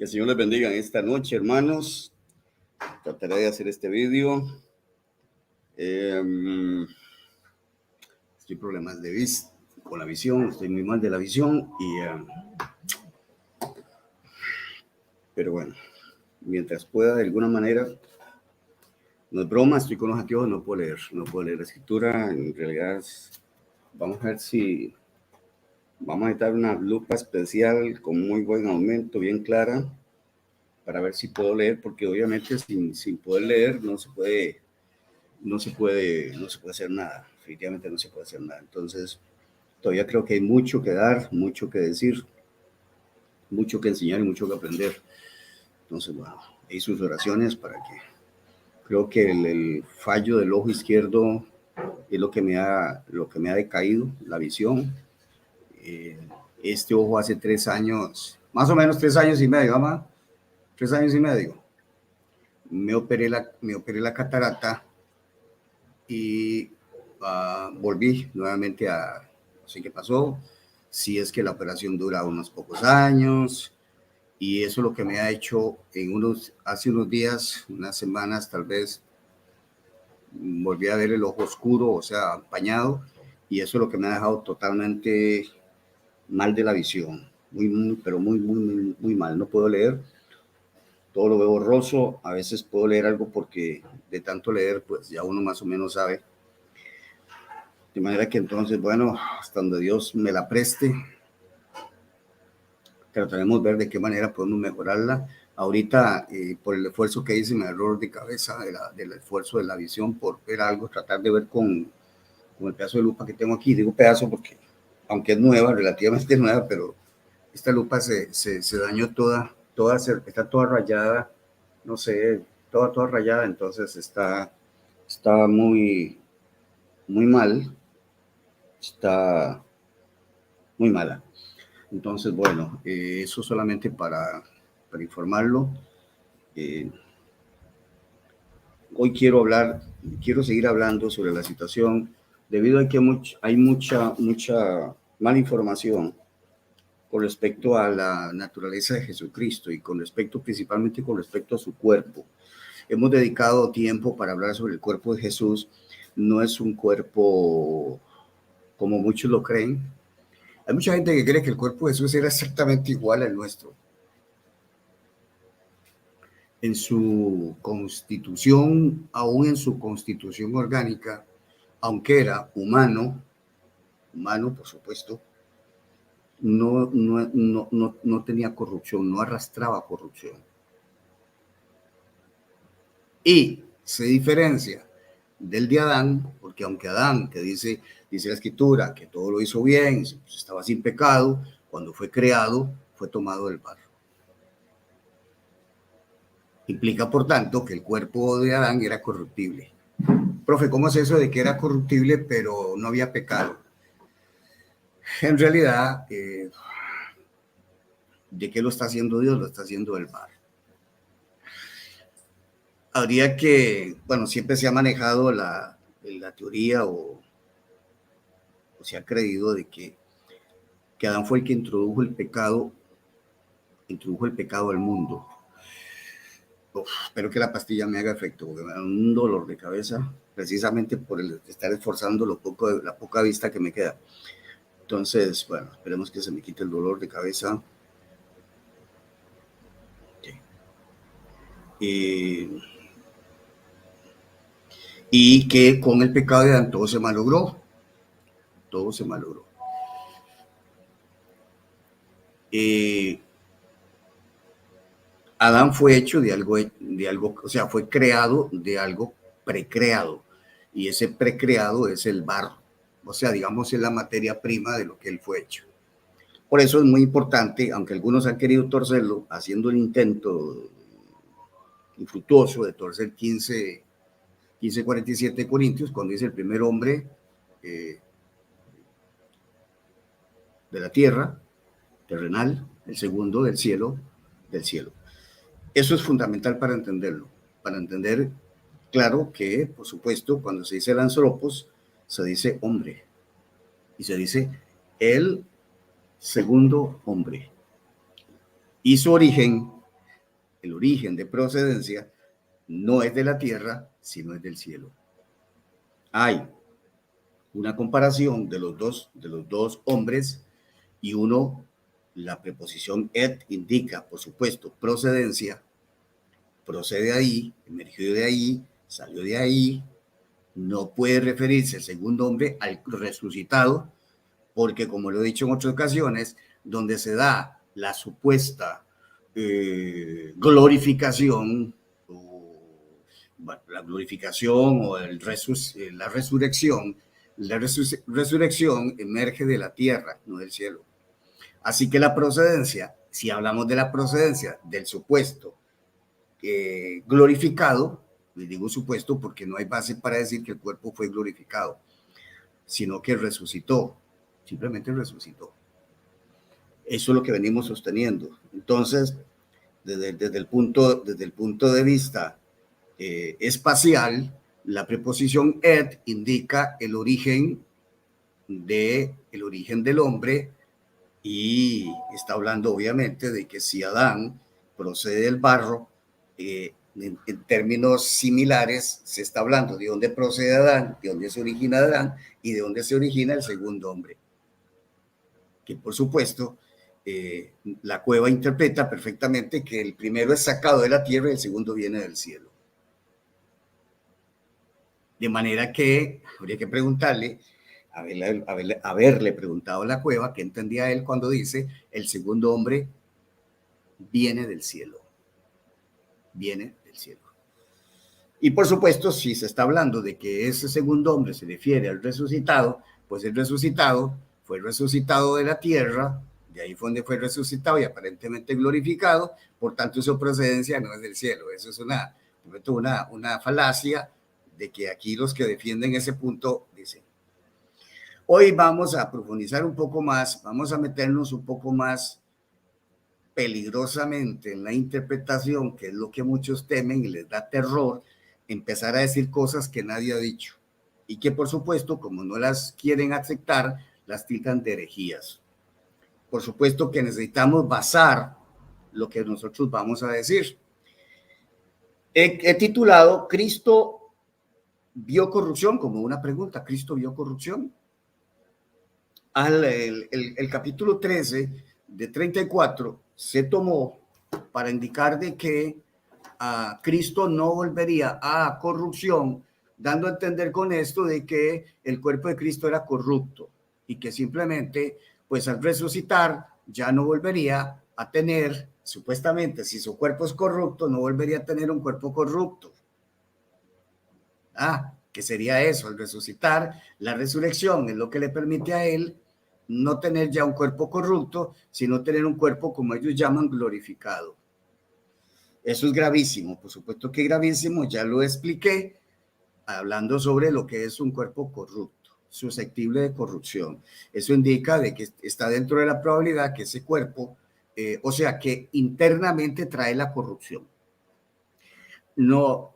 Que el Señor les bendiga en esta noche, hermanos. Trataré de hacer este vídeo. Estoy problemas de vista con la visión, estoy muy mal de la visión pero bueno, mientras pueda de alguna manera, no es broma, estoy con los anteojos, no puedo leer la escritura. En realidad, vamos a ver si vamos a necesitar una lupa especial con muy buen aumento, bien clara, para ver si puedo leer, porque obviamente sin poder leer no se puede hacer nada, definitivamente no se puede hacer nada. Entonces, todavía creo que hay mucho que dar, mucho que decir, mucho que enseñar y mucho que aprender. Entonces, bueno, hay sus oraciones para que, creo que el fallo del ojo izquierdo es lo que me ha decaído, la visión. Este ojo hace 3 años, más o menos 3 años y medio, mamá, 3 años y medio, me operé la catarata y volví nuevamente a, no sé qué pasó, si es que la operación dura unos pocos años, y eso es lo que me ha hecho hace unos días, unas semanas tal vez, volví a ver el ojo oscuro, o sea, empañado, y eso es lo que me ha dejado totalmente mal de la visión, pero muy mal. No puedo leer, todo lo veo borroso. A veces puedo leer algo porque de tanto leer, pues ya uno más o menos sabe. De manera que entonces, bueno, hasta donde Dios me la preste, trataremos de ver de qué manera podemos mejorarla. Ahorita, por el esfuerzo que hice, mi error de cabeza del esfuerzo de la visión por ver algo, tratar de ver con el pedazo de lupa que tengo aquí. Digo pedazo porque, aunque es nueva, relativamente nueva, pero esta lupa se dañó toda, está toda rayada, no sé, toda rayada, entonces está muy mal, está muy mala. Entonces, bueno, eso solamente para informarlo. Hoy quiero seguir hablando sobre la situación, debido a que hay mucha mala información con respecto a la naturaleza de Jesucristo y principalmente con respecto a su cuerpo. Hemos dedicado tiempo para hablar sobre el cuerpo de Jesús. No es un cuerpo como muchos lo creen. Hay mucha gente que cree que el cuerpo de Jesús era exactamente igual al nuestro. En su constitución, aún en su constitución orgánica, aunque era humano por supuesto, no tenía corrupción, no arrastraba corrupción. Y se diferencia del de Adán, porque aunque Adán, que dice la escritura, que todo lo hizo bien, pues estaba sin pecado, cuando fue creado, fue tomado del barro. Implica, por tanto, que el cuerpo de Adán era corruptible. Profe, ¿cómo es eso de que era corruptible pero no había pecado? En realidad, ¿de qué lo está haciendo Dios? Lo está haciendo del barro. Habría que, bueno, siempre se ha manejado la teoría o se ha creído de que Adán fue el que introdujo el pecado al mundo. Espero que la pastilla me haga efecto, porque me da un dolor de cabeza, precisamente por el estar esforzando la poca vista que me queda. Entonces, bueno, esperemos que se me quite el dolor de cabeza. Y que con el pecado de Adán todo se malogró. Adán fue hecho de algo, o sea, fue creado de algo precreado, y ese precreado es el barro, o sea, digamos, es la materia prima de lo que él fue hecho. Por eso es muy importante, aunque algunos han querido torcerlo, haciendo el intento infructuoso de torcer 15:47 de Corintios, cuando dice el primer hombre de la tierra, terrenal, el segundo del cielo. Eso es fundamental para entenderlo, para entender, claro, que, por supuesto, cuando se dice el anthropos, se dice hombre, y se dice el segundo hombre. Y su origen el origen de procedencia, no es de la tierra, sino es del cielo. Hay una comparación de los dos hombres y uno, la preposición et indica, por supuesto, procedencia, procede de ahí, emergió de ahí, salió de ahí, no puede referirse el segundo hombre al resucitado, porque como lo he dicho en otras ocasiones, donde se da la supuesta glorificación, la glorificación o la resurrección, la resurrección emerge de la tierra, no del cielo. Así que la procedencia, si hablamos de la procedencia del supuesto glorificado, les digo supuesto porque no hay base para decir que el cuerpo fue glorificado, sino que resucitó, simplemente resucitó. Eso es lo que venimos sosteniendo. Entonces, desde el punto de vista espacial, la preposición et indica el origen del hombre, y está hablando obviamente de que si Adán procede del barro, en términos similares se está hablando de dónde procede Adán, de dónde se origina Adán y de dónde se origina el segundo hombre, que por supuesto la cueva interpreta perfectamente que el primero es sacado de la tierra y el segundo viene del cielo. De manera que habría que preguntarle, haberle preguntado a la cueva qué entendía él cuando dice el segundo hombre viene del cielo. Viene del cielo. Y por supuesto, si se está hablando de que ese segundo hombre se refiere al resucitado, pues el resucitado fue resucitado de la tierra, de ahí fue donde fue resucitado y aparentemente glorificado, por tanto su procedencia no es del cielo. Eso es una falacia de que aquí los que defienden ese punto dicen. Hoy vamos a profundizar un poco más, vamos a meternos un poco más peligrosamente en la interpretación, que es lo que muchos temen y les da terror, empezar a decir cosas que nadie ha dicho y que por supuesto, como no las quieren aceptar, las tildan de herejías. Por supuesto que necesitamos basar lo que nosotros vamos a decir. He titulado ¿Cristo vio corrupción? Como una pregunta. ¿Cristo vio corrupción? El capítulo 13 de 34 se tomó para indicar de que Cristo no volvería a corrupción, dando a entender con esto de que el cuerpo de Cristo era corrupto y que simplemente, pues al resucitar, ya no volvería a tener, supuestamente, si su cuerpo es corrupto, no volvería a tener un cuerpo corrupto. ¿Qué sería eso? Al resucitar, la resurrección es lo que le permite a él no tener ya un cuerpo corrupto, sino tener un cuerpo, como ellos llaman, glorificado. Eso es gravísimo, por supuesto que gravísimo, ya lo expliqué, hablando sobre lo que es un cuerpo corrupto, susceptible de corrupción. Eso indica de que está dentro de la probabilidad que ese cuerpo, o sea, que internamente trae la corrupción. No,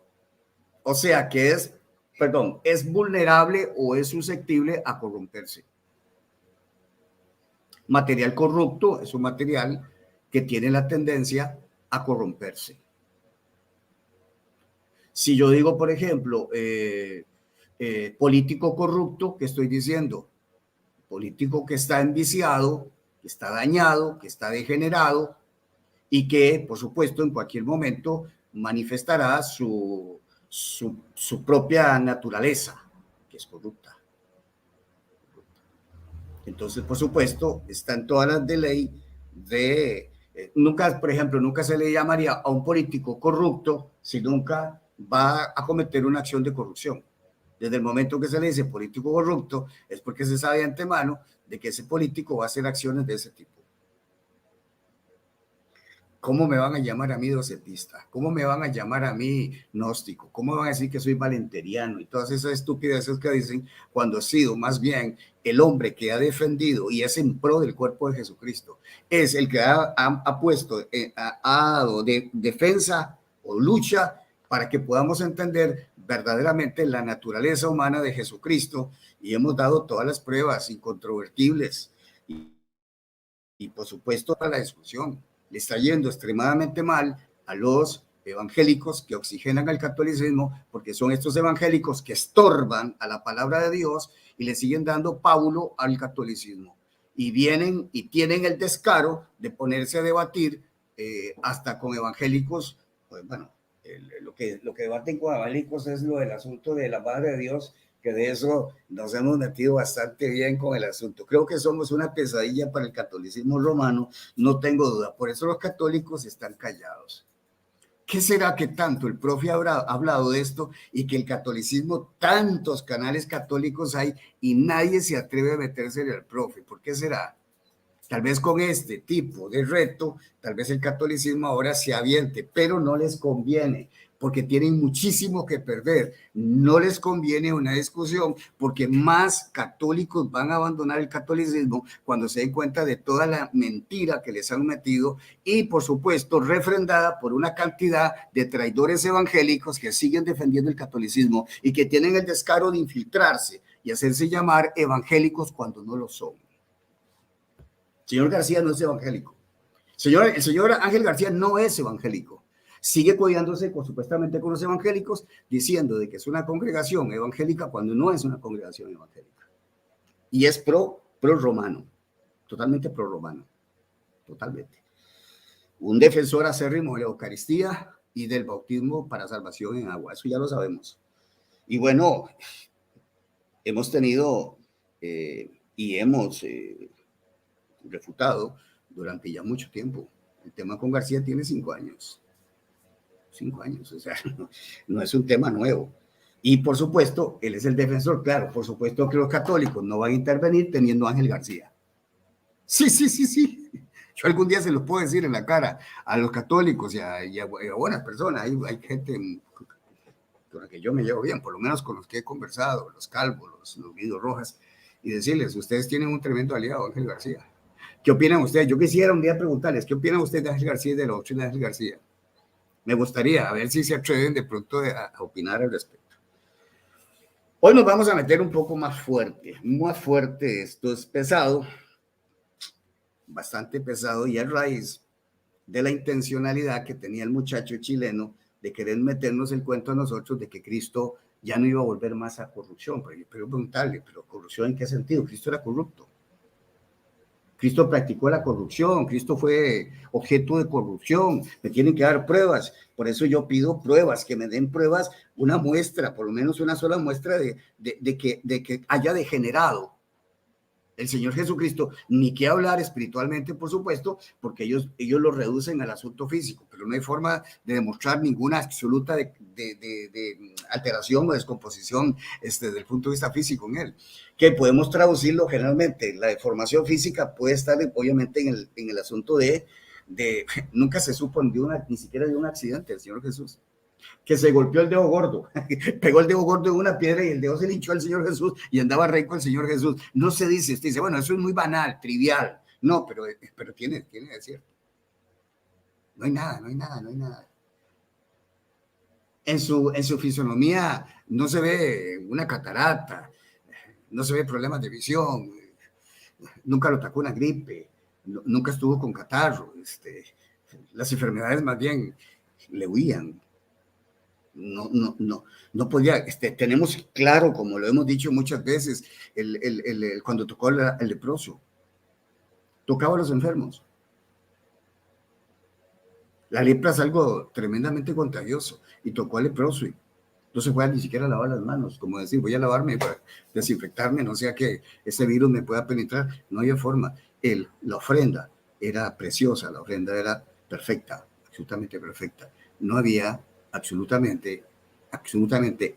o sea, que es vulnerable o es susceptible a corromperse. Material corrupto es un material que tiene la tendencia a corromperse. Si yo digo, por ejemplo, político corrupto, ¿qué estoy diciendo? Político que está enviciado, que está dañado, que está degenerado y que, por supuesto, en cualquier momento manifestará su propia naturaleza, que es corrupta. Entonces, por supuesto, están todas las de ley de... nunca, por ejemplo, nunca se le llamaría a un político corrupto si nunca va a cometer una acción de corrupción. Desde el momento que se le dice político corrupto, es porque se sabe de antemano de que ese político va a hacer acciones de ese tipo. ¿Cómo me van a llamar a mí docetista? ¿Cómo me van a llamar a mí gnóstico? ¿Cómo van a decir que soy valenteriano? Y todas esas estupideces que dicen cuando ha sido más bien el hombre que ha defendido y es en pro del cuerpo de Jesucristo. Es el que ha puesto, ha dado defensa o lucha para que podamos entender verdaderamente la naturaleza humana de Jesucristo, y hemos dado todas las pruebas incontrovertibles y por supuesto a la discusión. Le está yendo extremadamente mal a los evangélicos que oxigenan al catolicismo, porque son estos evangélicos que estorban a la palabra de Dios y le siguen dando pábulo al catolicismo. Y vienen y tienen el descaro de ponerse a debatir hasta con evangélicos, pues bueno, lo que debaten con evangélicos es lo del asunto de la Madre de Dios, que de eso nos hemos metido bastante bien con el asunto. Creo que somos una pesadilla para el catolicismo romano, no tengo duda. Por eso los católicos están callados. ¿Qué será que tanto el profe habrá hablado de esto y que el catolicismo, tantos canales católicos hay y nadie se atreve a meterse en el profe? ¿Por qué será? Tal vez con este tipo de reto, tal vez el catolicismo ahora se aviente, pero no les conviene porque tienen muchísimo que perder. No les conviene una discusión porque más católicos van a abandonar el catolicismo cuando se den cuenta de toda la mentira que les han metido y, por supuesto, refrendada por una cantidad de traidores evangélicos que siguen defendiendo el catolicismo y que tienen el descaro de infiltrarse y hacerse llamar evangélicos cuando no lo son. Señor García no es evangélico. El señor Ángel García no es evangélico. Sigue codeándose supuestamente con los evangélicos, diciendo de que es una congregación evangélica cuando no es una congregación evangélica. Y es pro romano, totalmente pro romano, totalmente. Un defensor acérrimo de la Eucaristía y del bautismo para salvación en agua, eso ya lo sabemos. Y bueno, hemos tenido y hemos refutado durante ya mucho tiempo. El tema con García tiene 5 años. 5 años, o sea, no es un tema nuevo. Y por supuesto, él es el defensor, claro, por supuesto que los católicos no van a intervenir teniendo a Ángel García. Sí. Yo algún día se los puedo decir en la cara a los católicos y a buenas personas. Hay gente con la que yo me llevo bien, por lo menos con los que he conversado, los calvos, los Guido Rojas, y decirles, ustedes tienen un tremendo aliado, Ángel García. ¿Qué opinan ustedes? Yo quisiera un día preguntarles, ¿qué opinan ustedes de Ángel García y de la doctrina de Ángel García? Me gustaría, a ver si se atreven de pronto a opinar al respecto. Hoy nos vamos a meter un poco más fuerte, esto es pesado, bastante pesado, y a raíz de la intencionalidad que tenía el muchacho chileno de querer meternos el cuento a nosotros de que Cristo ya no iba a volver más a corrupción. Pero preguntarle, ¿pero corrupción en qué sentido? Cristo era corrupto. Cristo practicó la corrupción, Cristo fue objeto de corrupción, me tienen que dar pruebas, por eso yo pido pruebas, que me den pruebas, una muestra, por lo menos una sola muestra de que haya degenerado el Señor Jesucristo, ni que hablar espiritualmente, por supuesto, porque ellos lo reducen al asunto físico, pero no hay forma de demostrar ninguna absoluta de alteración o descomposición desde el punto de vista físico en él, que podemos traducirlo generalmente. La deformación física puede estar obviamente en el asunto de nunca se supo ni siquiera de un accidente del Señor Jesús, que se golpeó el dedo gordo, pegó el dedo gordo en una piedra y el dedo se le hinchó al Señor Jesús y andaba rey con el Señor Jesús. No se dice, usted dice, bueno, eso es muy banal, trivial. No, pero tiene de cierto. No hay nada. En su fisonomía no se ve una catarata, no se ve problemas de visión, nunca lo atacó una gripe, nunca estuvo con catarro, las enfermedades más bien le huían. No podía, tenemos claro, como lo hemos dicho muchas veces, cuando tocó el leproso, tocaba a los enfermos. La lepra es algo tremendamente contagioso y tocó al leproso y no se puede ni siquiera lavar las manos, como decir, voy a lavarme para desinfectarme, no sea que ese virus me pueda penetrar, no había forma. La ofrenda era preciosa, la ofrenda era perfecta, absolutamente perfecta. No había absolutamente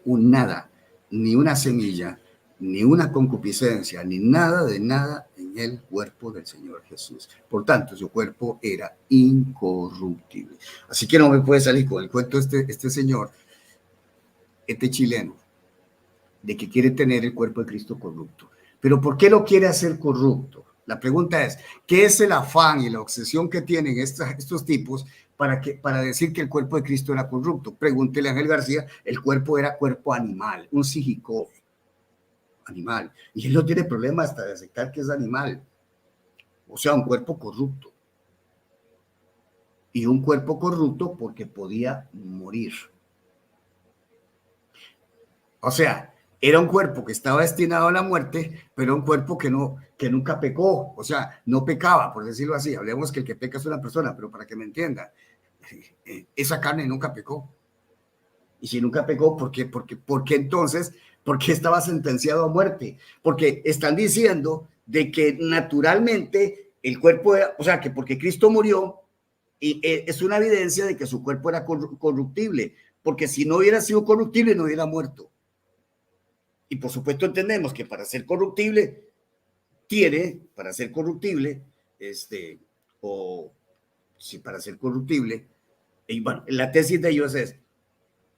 un nada, ni una semilla, ni una concupiscencia, ni nada de nada en el cuerpo del Señor Jesús. Por tanto, su cuerpo era incorruptible. Así que no me puede salir con el cuento este señor, este chileno, de que quiere tener el cuerpo de Cristo corrupto. Pero ¿por qué lo quiere hacer corrupto? La pregunta es, ¿qué es el afán y la obsesión que tienen estos tipos para decir que el cuerpo de Cristo era corrupto? Pregúntele a Ángel García, el cuerpo era cuerpo animal, un sijicó animal. Y él no tiene problema hasta de aceptar que es animal. O sea, un cuerpo corrupto. y un cuerpo corrupto porque podía morir. O sea, era un cuerpo que estaba destinado a la muerte, pero un cuerpo que nunca pecó, o sea, no pecaba, por decirlo así. Hablemos que el que peca es una persona, pero para que me entienda, esa carne nunca pecó. Y si nunca pecó, ¿por qué entonces? ¿Por qué estaba sentenciado a muerte? Porque están diciendo de que naturalmente el cuerpo, o sea, que porque Cristo murió, y es una evidencia de que su cuerpo era corruptible, porque si no hubiera sido corruptible no hubiera muerto. Y por supuesto entendemos que para ser corruptible, para ser corruptible, o si para ser corruptible, y bueno, la tesis de ellos es,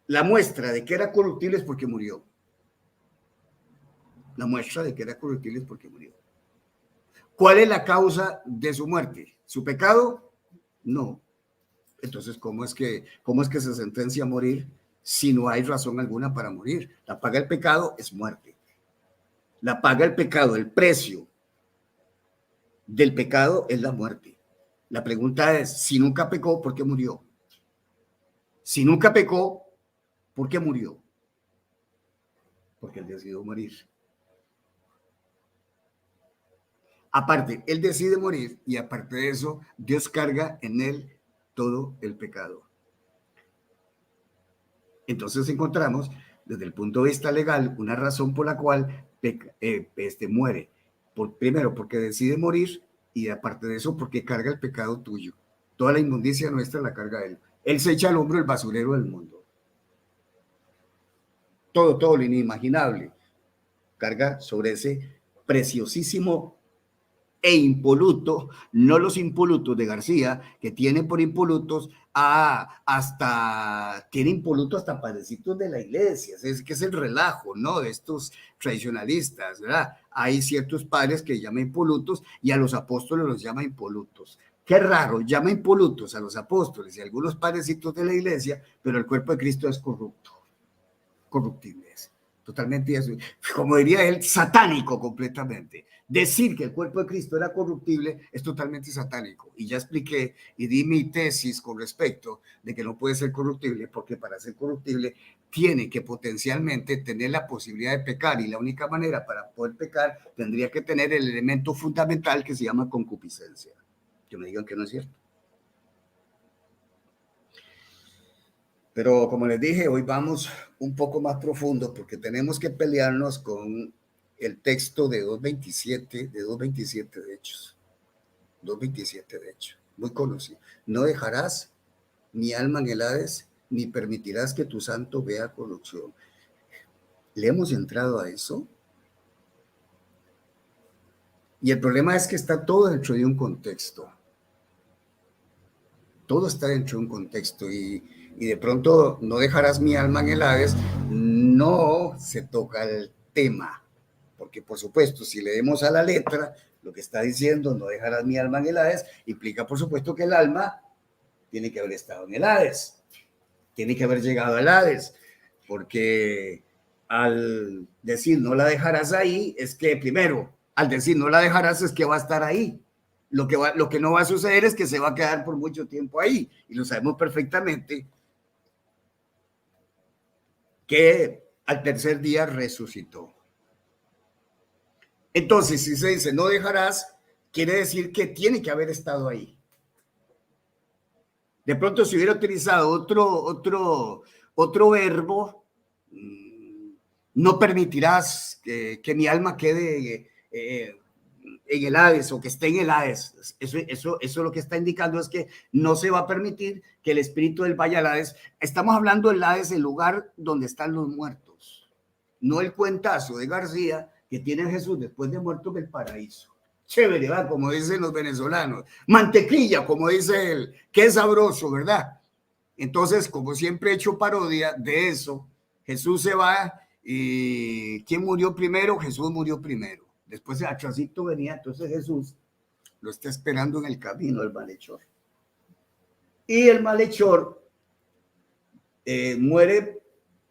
la muestra de que era corruptible es porque murió. La muestra de que era corruptible es porque murió. ¿Cuál es la causa de su muerte? ¿Su pecado? No. Entonces, ¿cómo es que se sentencia a morir si no hay razón alguna para morir? La paga del pecado es muerte. La paga del pecado, el precio del pecado es la muerte. La pregunta es, si nunca pecó, ¿por qué murió? Si nunca pecó, ¿por qué murió? Porque él decidió morir. Aparte, él decide morir y aparte de eso, Dios carga en él todo el pecado. Entonces encontramos, desde el punto de vista legal, una razón por la cual muere. Primero, porque decide morir y aparte de eso, porque carga el pecado tuyo. Toda la inmundicia nuestra la carga él. Él se echa al hombro el basurero del mundo. Todo lo inimaginable carga sobre ese preciosísimo e impoluto, no los impolutos de García, que tiene por impolutos tiene impoluto hasta padrecitos de la iglesia, es que es el relajo, ¿no? De estos tradicionalistas, ¿verdad? Hay ciertos padres que llaman impolutos y a los apóstoles los llama impolutos. Qué raro, llama impolutos a los apóstoles y a algunos padrecitos de la iglesia, pero el cuerpo de Cristo es corruptible es. Totalmente, como diría él, satánico completamente. Decir que el cuerpo de Cristo era corruptible es totalmente satánico. Y ya expliqué y di mi tesis con respecto de que no puede ser corruptible, porque para ser corruptible tiene que potencialmente tener la posibilidad de pecar y la única manera para poder pecar tendría que tener el elemento fundamental que se llama concupiscencia. Que me digan que no es cierto. Pero como les dije, hoy vamos un poco más profundo porque tenemos que pelearnos con el texto de 2.27, de Hechos. 2.27 de Hechos, muy conocido. No dejarás mi alma en el Hades, ni permitirás que tu santo vea corrupción. ¿Le hemos entrado a eso? Y el problema es que está todo dentro de un contexto. Todo está dentro de un contexto y de pronto no dejarás mi alma en el Hades, no se toca el tema, porque por supuesto, si leemos a la letra, lo que está diciendo, no dejarás mi alma en el Hades, implica por supuesto que el alma tiene que haber estado en el Hades, tiene que haber llegado al Hades, porque al decir no la dejarás ahí, es que primero, al decir no la dejarás es que va a estar ahí. Lo que no va a suceder es que se va a quedar por mucho tiempo ahí, y lo sabemos perfectamente, que al tercer día resucitó. Entonces, si se dice no dejarás, quiere decir que tiene que haber estado ahí. De pronto, si hubiera utilizado otro verbo, no permitirás que mi alma quede en el Hades o que esté en el Hades. Eso lo que está indicando es que no se va a permitir que el espíritu del vaya al Hades. Estamos hablando del Hades, el lugar donde están los muertos, no el cuentazo de García que tiene Jesús después de muerto en el paraíso. Chévere, ¿va? Como dicen los venezolanos. Mantequilla, como dice él. Qué sabroso, ¿verdad? Entonces, como siempre he hecho parodia de eso, Jesús se va y ¿quién murió primero? Jesús murió primero. Después atrásito venía, entonces Jesús lo está esperando en el camino, el malhechor. Y el malhechor muere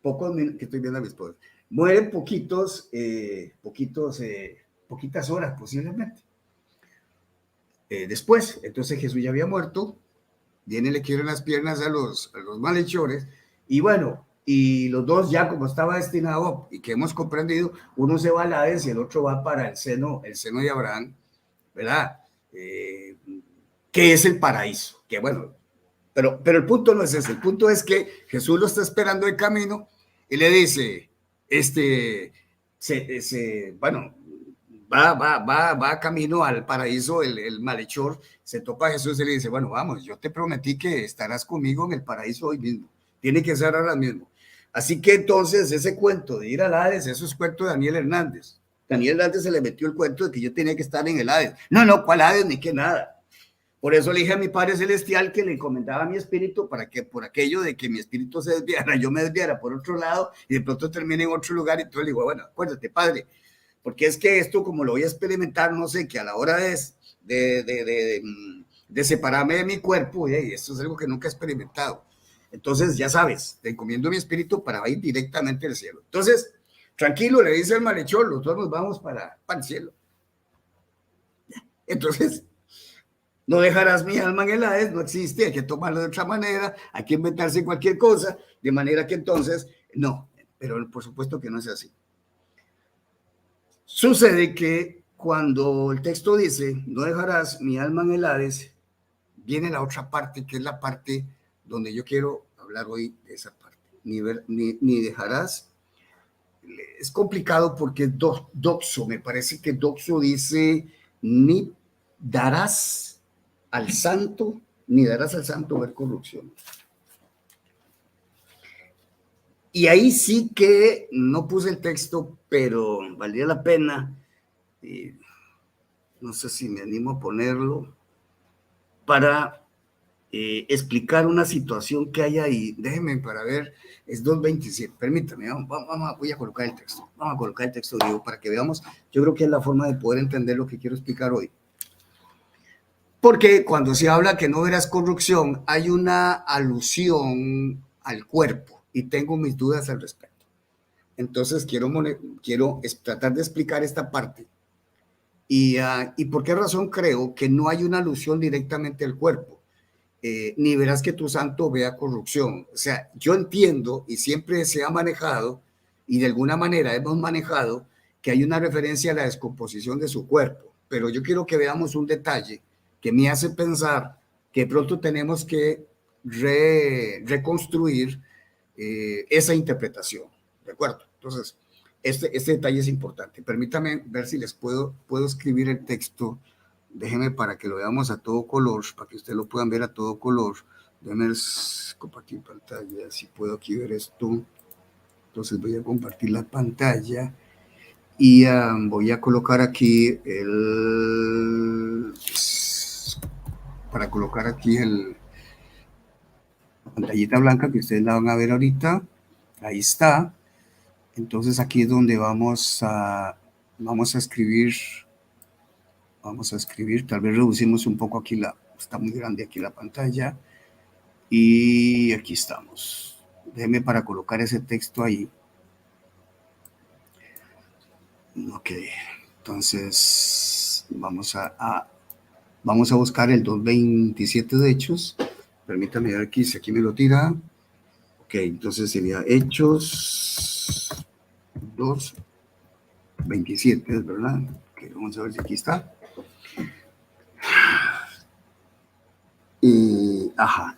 pocos minutos, que estoy viendo a mi esposa, muere poquitas horas posiblemente. Después, entonces Jesús ya había muerto, viene y le quiebran las piernas a los malhechores, y bueno, y los dos ya como estaba destinado y que hemos comprendido, uno se va al Hades y el otro va para el seno de Abraham, ¿verdad? Que es el paraíso, que bueno, pero el punto no es ese, el punto es que Jesús lo está esperando en camino y le dice, bueno, va camino al paraíso, el malhechor se topa a Jesús y le dice, bueno, vamos, yo te prometí que estarás conmigo en el paraíso hoy mismo, tiene que ser ahora mismo. Así que entonces ese cuento de ir al Hades, eso es cuento de Daniel Hernández. Daniel Hernández se le metió el cuento de que yo tenía que estar en el Hades. No, ¿cuál Hades ni qué nada? Por eso le dije a mi Padre Celestial que le encomendaba a mi espíritu para que por aquello de que mi espíritu se desviara, yo me desviara por otro lado y de pronto termine en otro lugar. Y entonces le digo, bueno, acuérdate, Padre, porque es que esto como lo voy a experimentar, no sé, que a la hora de separarme de mi cuerpo, y esto es algo que nunca he experimentado. Entonces, ya sabes, te encomiendo mi espíritu para ir directamente al cielo. Entonces, tranquilo, le dice el malhechor, los dos nos vamos para el cielo. Entonces, no dejarás mi alma en el Hades, no existe, hay que tomarlo de otra manera, hay que inventarse cualquier cosa, de manera que entonces, no, pero por supuesto que no es así. Sucede que cuando el texto dice, no dejarás mi alma en el Hades, viene la otra parte, que es la parte donde yo quiero hablar hoy de esa parte. Ni dejarás, es complicado porque es doxo, me parece que doxo dice, ni darás al santo ver corrupción. Y ahí sí que no puse el texto, pero valdría la pena, no sé si me animo a ponerlo, para explicar una situación que hay ahí. Déjenme para ver, es 2:27, permítame, voy a colocar el texto, vamos a colocar el texto, Diego, para que veamos, yo creo que es la forma de poder entender lo que quiero explicar hoy. Porque cuando se habla que no verás corrupción, hay una alusión al cuerpo y tengo mis dudas al respecto. Entonces quiero tratar de explicar esta parte. ¿Y por qué razón creo que no hay una alusión directamente al cuerpo? Ni verás que tu santo vea corrupción. O sea, yo entiendo y siempre se ha manejado y de alguna manera hemos manejado que hay una referencia a la descomposición de su cuerpo. Pero yo quiero que veamos un detalle que me hace pensar que pronto tenemos que reconstruir esa interpretación. ¿De acuerdo? Entonces, este detalle es importante. Permítame ver si les puedo escribir el texto. Déjenme para que lo veamos a todo color, para que ustedes lo puedan ver a todo color. Déjenme compartir pantalla, si puedo aquí ver esto. Entonces voy a compartir la pantalla y voy a colocar aquí la pantallita blanca que ustedes la van a ver ahorita. Ahí está. Entonces aquí es donde vamos a escribir. Vamos a escribir, tal vez reducimos un poco aquí está muy grande aquí la pantalla. Y aquí estamos. Déjeme para colocar ese texto ahí. Ok, entonces vamos a buscar el 2:27 de Hechos. Permítame ver aquí, si aquí me lo tira. Ok, entonces sería Hechos 2:27, ¿es verdad? Okay, vamos a ver si aquí está.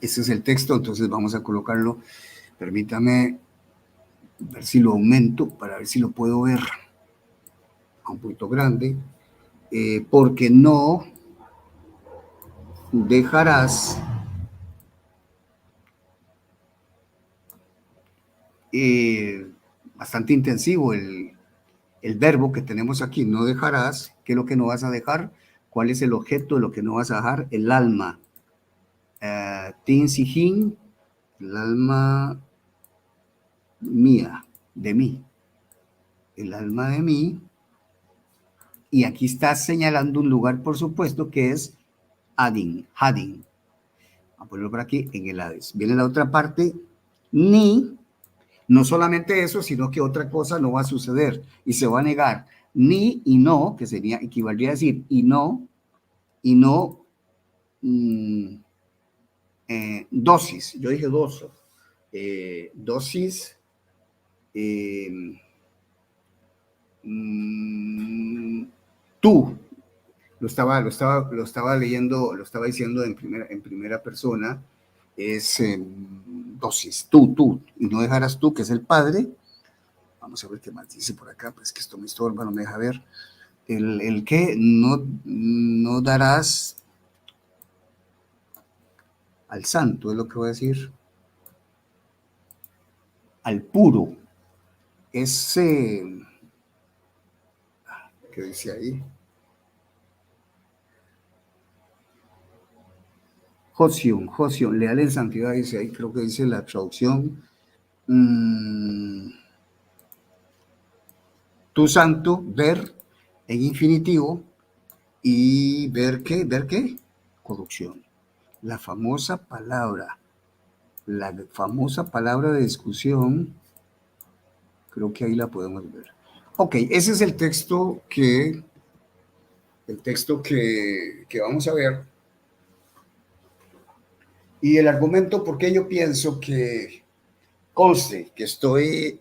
Ese es el texto, entonces vamos a colocarlo. Permítame ver si lo aumento para ver si lo puedo ver a un punto grande. Porque no dejarás bastante intensivo el verbo que tenemos aquí, no dejarás. ¿Qué es lo que no vas a dejar? ¿Cuál es el objeto de lo que no vas a dejar? El alma. Tin sihin, el alma mía, de mí. El alma de mí. Y aquí estás señalando un lugar, por supuesto, que es Hadin. Vamos a ponerlo por aquí en el Hades. Viene la otra parte, ni, no solamente eso, sino que otra cosa no va a suceder y se va a negar. Ni y no, que equivaldría a decir y no, dosis, yo dije doso. Dosis. Tú. Lo estaba leyendo, lo estaba diciendo en primera persona. Es dosis, tú, y no dejarás tú, que es el padre. Vamos a ver qué más dice por acá, pues que esto me estorba, no me deja ver. El que no darás al santo, es lo que voy a decir. Al puro. Ese, ¿qué dice ahí? Josion, leal en santidad, dice ahí, creo que dice la traducción. Tu santo, ver en infinitivo, y ver qué, corrupción. La famosa palabra de discusión, creo que ahí la podemos ver. Ok, ese es el texto que vamos a ver. Y el argumento, porque yo pienso que conste que estoy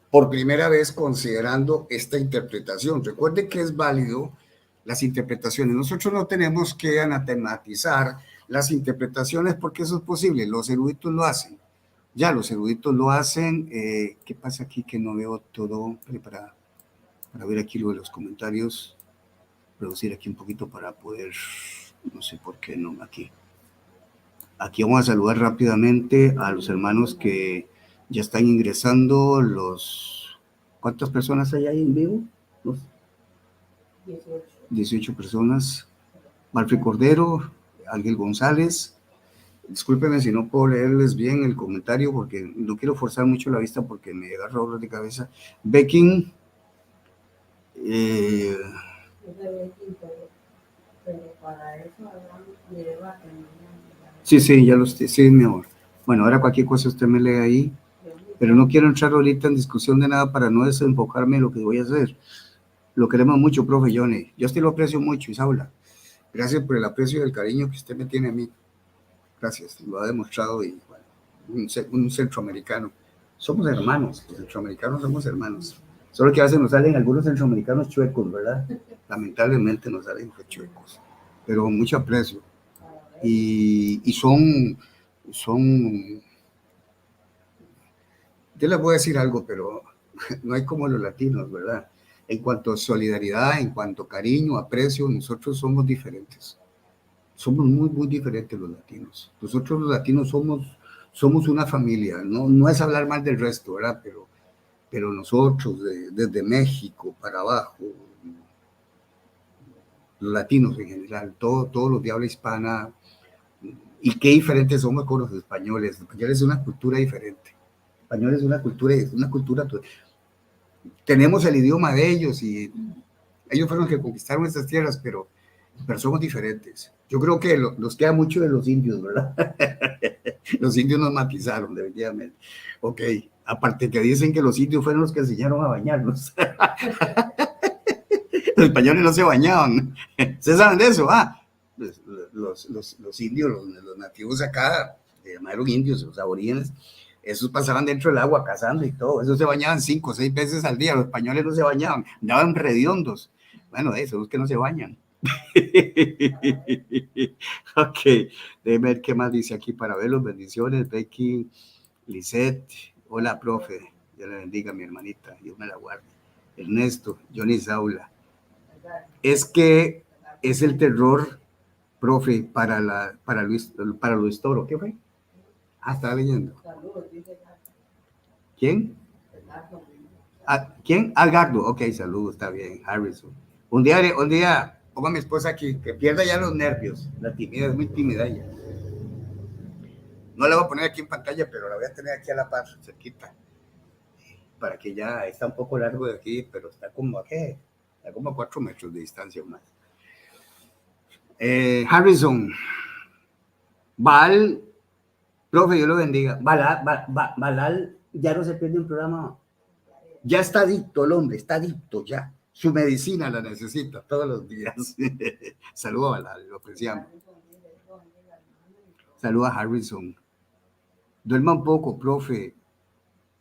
por primera vez considerando esta interpretación. Recuerde que es válido las interpretaciones. Nosotros no tenemos que anatematizar las interpretaciones porque eso es posible. Los eruditos lo hacen. Ya, los eruditos lo hacen. ¿Qué pasa aquí que no veo todo? Para ver aquí lo de los comentarios. Reducir aquí un poquito para poder, no sé por qué no, aquí. Aquí vamos a saludar rápidamente a los hermanos que ya están ingresando. ¿Cuántas personas hay ahí en vivo? 18 personas. Malfri Cordero, Ángel González. Discúlpenme si no puedo leerles bien el comentario porque no quiero forzar mucho la vista porque me agarra dolor de cabeza. Becking. Sí, ya sí, mi amor. Bueno, ahora cualquier cosa usted me lee ahí, pero no quiero entrar ahorita en discusión de nada para no desenfocarme en lo que voy a hacer. Lo queremos mucho, profe Johnny. Yo usted lo aprecio mucho, Isaula. Gracias por el aprecio y el cariño que usted me tiene a mí. Gracias, lo ha demostrado. Y bueno, un centroamericano. Somos hermanos, los centroamericanos somos hermanos. Solo que a veces nos salen algunos centroamericanos chuecos, ¿verdad? Lamentablemente nos salen chuecos, pero mucho aprecio. Y son, yo les voy a decir algo, pero no hay como los latinos, ¿verdad? En cuanto a solidaridad, en cuanto a cariño, aprecio, nosotros somos diferentes. Somos muy, muy diferentes los latinos. Nosotros los latinos somos una familia. No es hablar mal del resto, ¿verdad? Pero nosotros, desde México para abajo, los latinos en general, todos los de habla hispana, y qué diferentes somos con los españoles. Los españoles es una cultura diferente. Español es una cultura. Tenemos el idioma de ellos y ellos fueron los que conquistaron estas tierras, pero somos diferentes. Yo creo que nos queda mucho de los indios, ¿verdad? Los indios nos matizaron, definitivamente. Ok, aparte que dicen que los indios fueron los que enseñaron a bañarnos. Los españoles no se bañaban. ¿Ustedes saben de eso? Los indios, los nativos acá, se llamaron indios, los aborígenes, esos pasaban dentro del agua cazando y todo. Esos se bañaban 5 o 6 veces al día. Los españoles no se bañaban, andaban rediondos. Bueno, son los que no se bañan. Ok, déjeme ver qué más dice aquí para ver los bendiciones. Becky, Lisette, hola profe, Dios le bendiga mi hermanita, Dios me la guarde. Ernesto, Johnny Saula. Es que es el terror, profe, para Luis Toro. ¿Qué fue? Estaba leyendo. ¿Quién? ¿Quién? Algardo. Ok, saludos, está bien. Harrison. Un día, pongo a mi esposa aquí, que pierda ya los nervios. La timidez es muy tímida ella. No la voy a poner aquí en pantalla, pero la voy a tener aquí a la par, cerquita. Para que ya está un poco largo de aquí, pero está como a 4 metros de distancia o más. Harrison. Baal, profe, Dios lo bendiga. Balal ya no se pierde un programa. Ya está adicto el hombre, está adicto ya. Su medicina la necesita todos los días. Saludos, lo apreciamos. Saludos a Harrison. Duerma un poco, profe.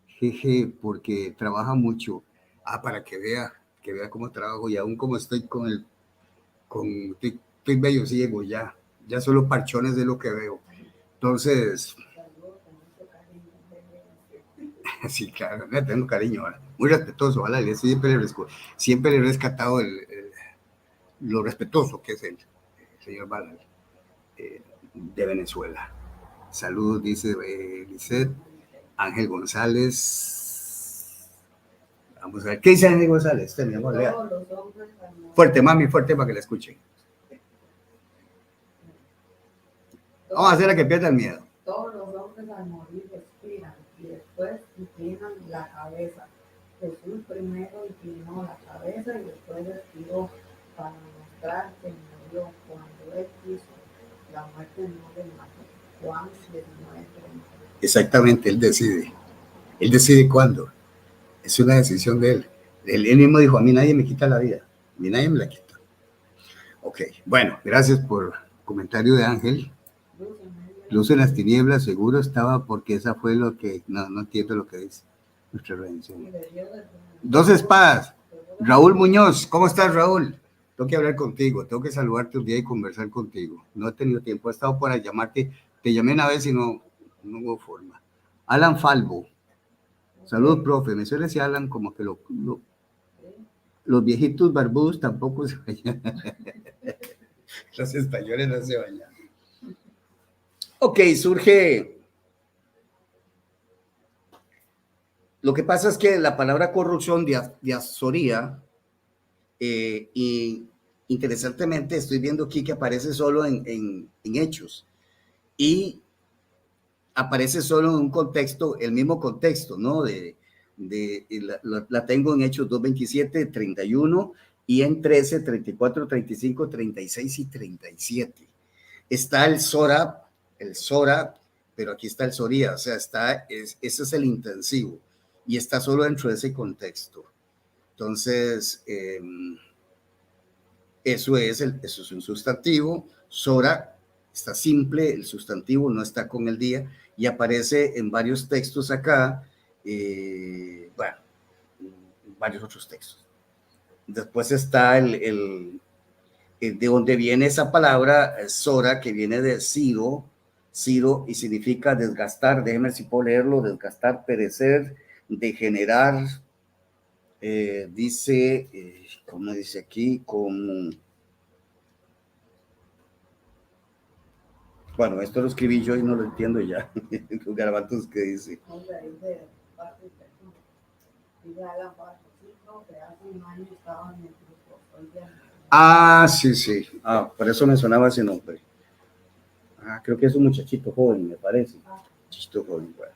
Jeje, porque trabaja mucho. Para que vea cómo trabajo y aún como estoy estoy medio ciego ya solo parchones de lo que veo. Entonces, sí, claro, le tengo cariño, ¿verdad? Muy respetuoso, ¿vale? Siempre le he rescatado lo respetuoso que es el señor Balal de Venezuela. Saludos, dice Lisette. Ángel González. Vamos a ver, ¿qué dice Ángel González? Mi amor, lea. Fuerte, mami, fuerte para que la escuchen. Vamos a hacer a que pierda el miedo. Todos los hombres al morir respiran y después inclinan la cabeza. Jesús primero inclinó la cabeza y después respiró para mostrar que murió cuando él quiso. La muerte no le mató. Juan 19:30. Exactamente, él decide. Él decide cuándo. Es una decisión de él. Él mismo dijo, a mí nadie me quita la vida. A mí nadie me la quita. Ok, bueno, gracias por el comentario de Ángel. Luz en las tinieblas, seguro estaba porque esa fue lo que... No entiendo lo que dice nuestra redención. Dos espadas. Raúl Muñoz, ¿cómo estás, Raúl? Tengo que hablar contigo, tengo que saludarte un día y conversar contigo. No he tenido tiempo, he estado para llamarte. Te llamé una vez y no hubo forma. Alan Falvo. Saludos, profe. Me suele decir Alan como que los viejitos barbudos tampoco se bañan. Los españoles no se bañan. Ok, surge. Lo que pasa es que la palabra corrupción, diazoría, y interesantemente estoy viendo aquí que aparece solo en Hechos y aparece solo en un contexto, el mismo contexto, ¿no? La tengo en Hechos 2:27, 31 y en 13, 34, 35, 36 y 37. Está el Sora, pero aquí está el Soría, o sea, ese es el intensivo y está solo dentro de ese contexto. Entonces, eso es un sustantivo. Sora está simple, el sustantivo no está con el día y aparece en varios textos acá, bueno, varios otros textos. Después está de donde viene esa palabra, Sora, que viene de Ciro, y significa desgastar. Déjenme si puedo leerlo: desgastar, perecer, degenerar. Dice, ¿cómo dice aquí? Bueno, esto lo escribí yo y no lo entiendo ya. Los garabatos que dice. Sí. Por eso me sonaba ese nombre. Creo que es un muchachito joven, me parece. Muchachito joven, bueno.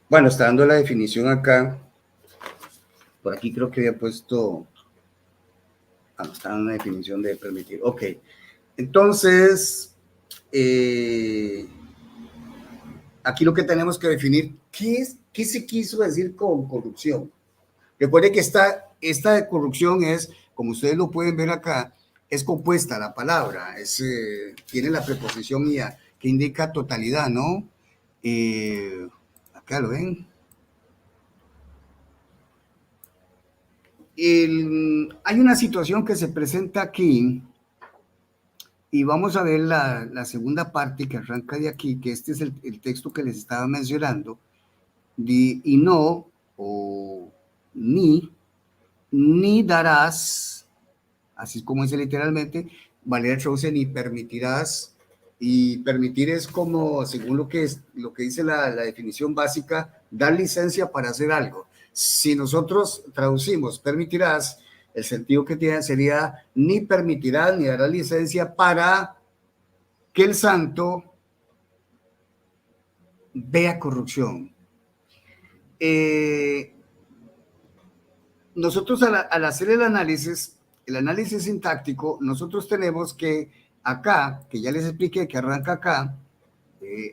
Bueno, está dando la definición acá. Por aquí creo que había puesto... no, está dando una definición de permitir. Ok. Entonces, aquí lo que tenemos que definir, ¿qué se quiso decir con corrupción? Recuerde que esta de corrupción es, como ustedes lo pueden ver acá, es compuesta la palabra, tiene la preposición ia, que indica totalidad, ¿no? Acá lo ven. Hay una situación que se presenta aquí, y vamos a ver la segunda parte que arranca de aquí, que este es el texto que les estaba mencionando, y no, o ni darás, así como dice literalmente, Valera traduce ni permitirás, y permitir es como, según lo que dice la definición básica, dar licencia para hacer algo. Si nosotros traducimos permitirás, el sentido que tiene sería ni permitirás ni darás licencia para que el santo vea corrupción. Nosotros al hacer el análisis sintáctico, nosotros tenemos que acá, que ya les expliqué que arranca acá,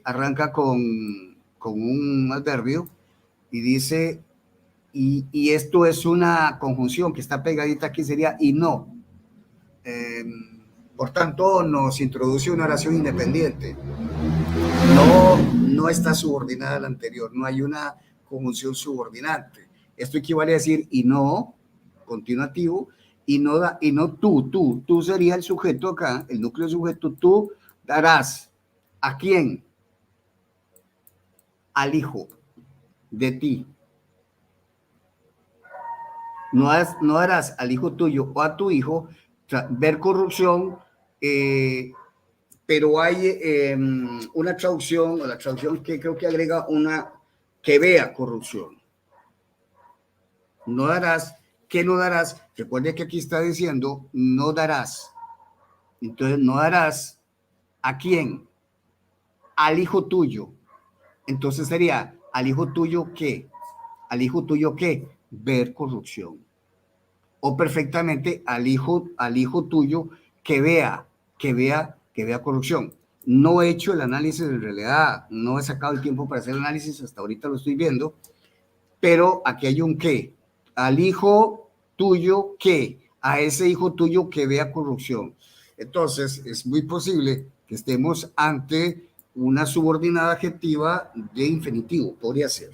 arranca con un adverbio, y dice, y esto es una conjunción que está pegadita aquí, sería y no. Por tanto, nos introduce una oración independiente. No está subordinada a la anterior, no hay una conjunción subordinante. Esto equivale a decir y no, continuativo, y no tú sería el sujeto acá, el núcleo sujeto, tú darás. ¿A quién? Al hijo de ti. No darás al hijo tuyo o a tu hijo ver corrupción, pero hay una traducción, o la traducción que creo que agrega una que vea corrupción. No darás, ¿qué no darás? Recuerde que aquí está diciendo no darás. Entonces, no darás ¿a quién? Al hijo tuyo. Entonces sería, ¿al hijo tuyo qué? ¿Al hijo tuyo qué? Ver corrupción. O perfectamente al hijo tuyo que vea corrupción. No he hecho el análisis en realidad, no he sacado el tiempo para hacer el análisis, hasta ahorita lo estoy viendo, pero aquí hay un qué. Al hijo tuyo que, a ese hijo tuyo que vea corrupción. Entonces, es muy posible que estemos ante una subordinada adjetiva de infinitivo, podría ser.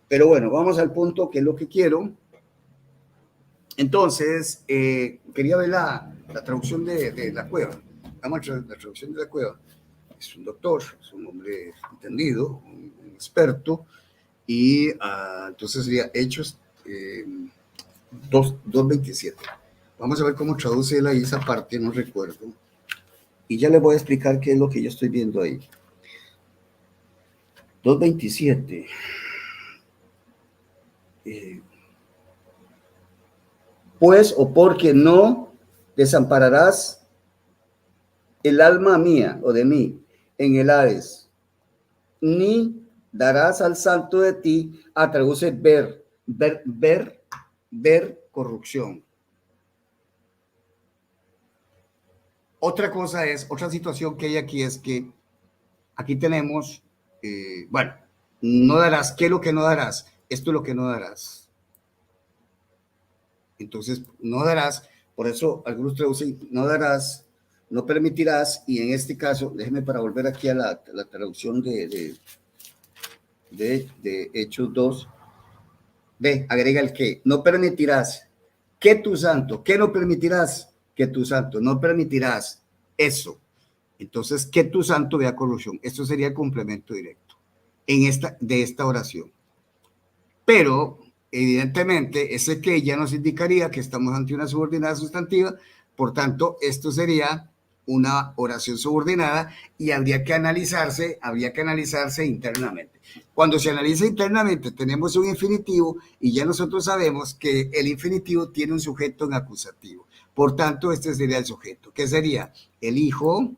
Pero bueno, vamos al punto que es lo que quiero. Entonces, quería ver la traducción de la Cueva. Vamos a la traducción de la Cueva. Es un doctor, es un hombre entendido, un experto, y entonces sería Hechos 2:27. Vamos a ver cómo traduce él ahí esa parte, no recuerdo. Y ya les voy a explicar qué es lo que yo estoy viendo ahí. 2:27. Pues o porque no desampararás el alma mía o de mí en el Hades, ni darás al santo de ti, traduce ver corrupción. Otra situación que hay aquí es que aquí tenemos, bueno, no darás, ¿qué es lo que no darás? Esto es lo que no darás. Entonces, no darás, por eso algunos traducen, no darás, no permitirás, y en este caso, déjeme para volver aquí a la traducción de Hechos 2, agrega el que, no permitirás que tu santo, ¿qué no permitirás? Que tu santo, no permitirás eso. Entonces, que tu santo vea corrupción. Esto sería el complemento directo de esta oración. Pero evidentemente, ese que ya nos indicaría que estamos ante una subordinada sustantiva, por tanto, esto sería una oración subordinada y habría que analizarse internamente. Cuando se analiza internamente, tenemos un infinitivo y ya nosotros sabemos que el infinitivo tiene un sujeto en acusativo. Por tanto, este sería el sujeto, que sería el hijo,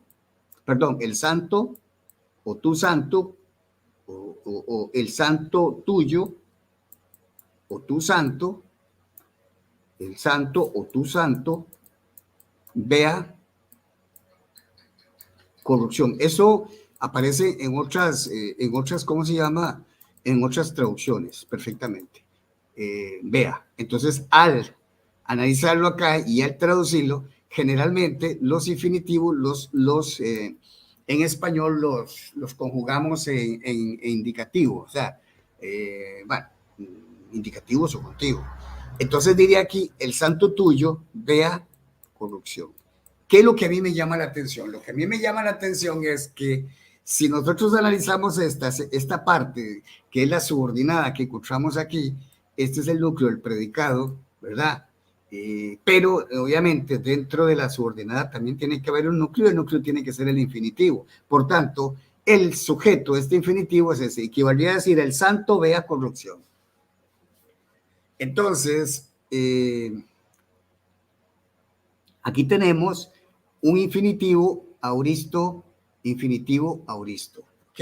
perdón, el santo, o tu santo, o el santo tuyo, o tu santo, el santo o tu santo, vea corrupción. Eso aparece en otras, ¿cómo se llama? En otras traducciones, perfectamente. Vea. Entonces, al analizarlo acá y al traducirlo, generalmente los infinitivos, en español los conjugamos en indicativo, o sea, bueno, indicativo subjuntivo. Entonces diría aquí, el santo tuyo vea corrupción. ¿Qué es lo que a mí me llama la atención? Lo que a mí me llama la atención es que si nosotros analizamos esta parte, que es la subordinada que encontramos aquí, este es el núcleo del predicado, ¿verdad? Pero obviamente dentro de la subordinada también tiene que haber un núcleo, el núcleo tiene que ser el infinitivo. Por tanto, el sujeto de este infinitivo es ese, equivaldría a decir el santo vea corrupción. Entonces, aquí tenemos un infinitivo auristo, ¿ok?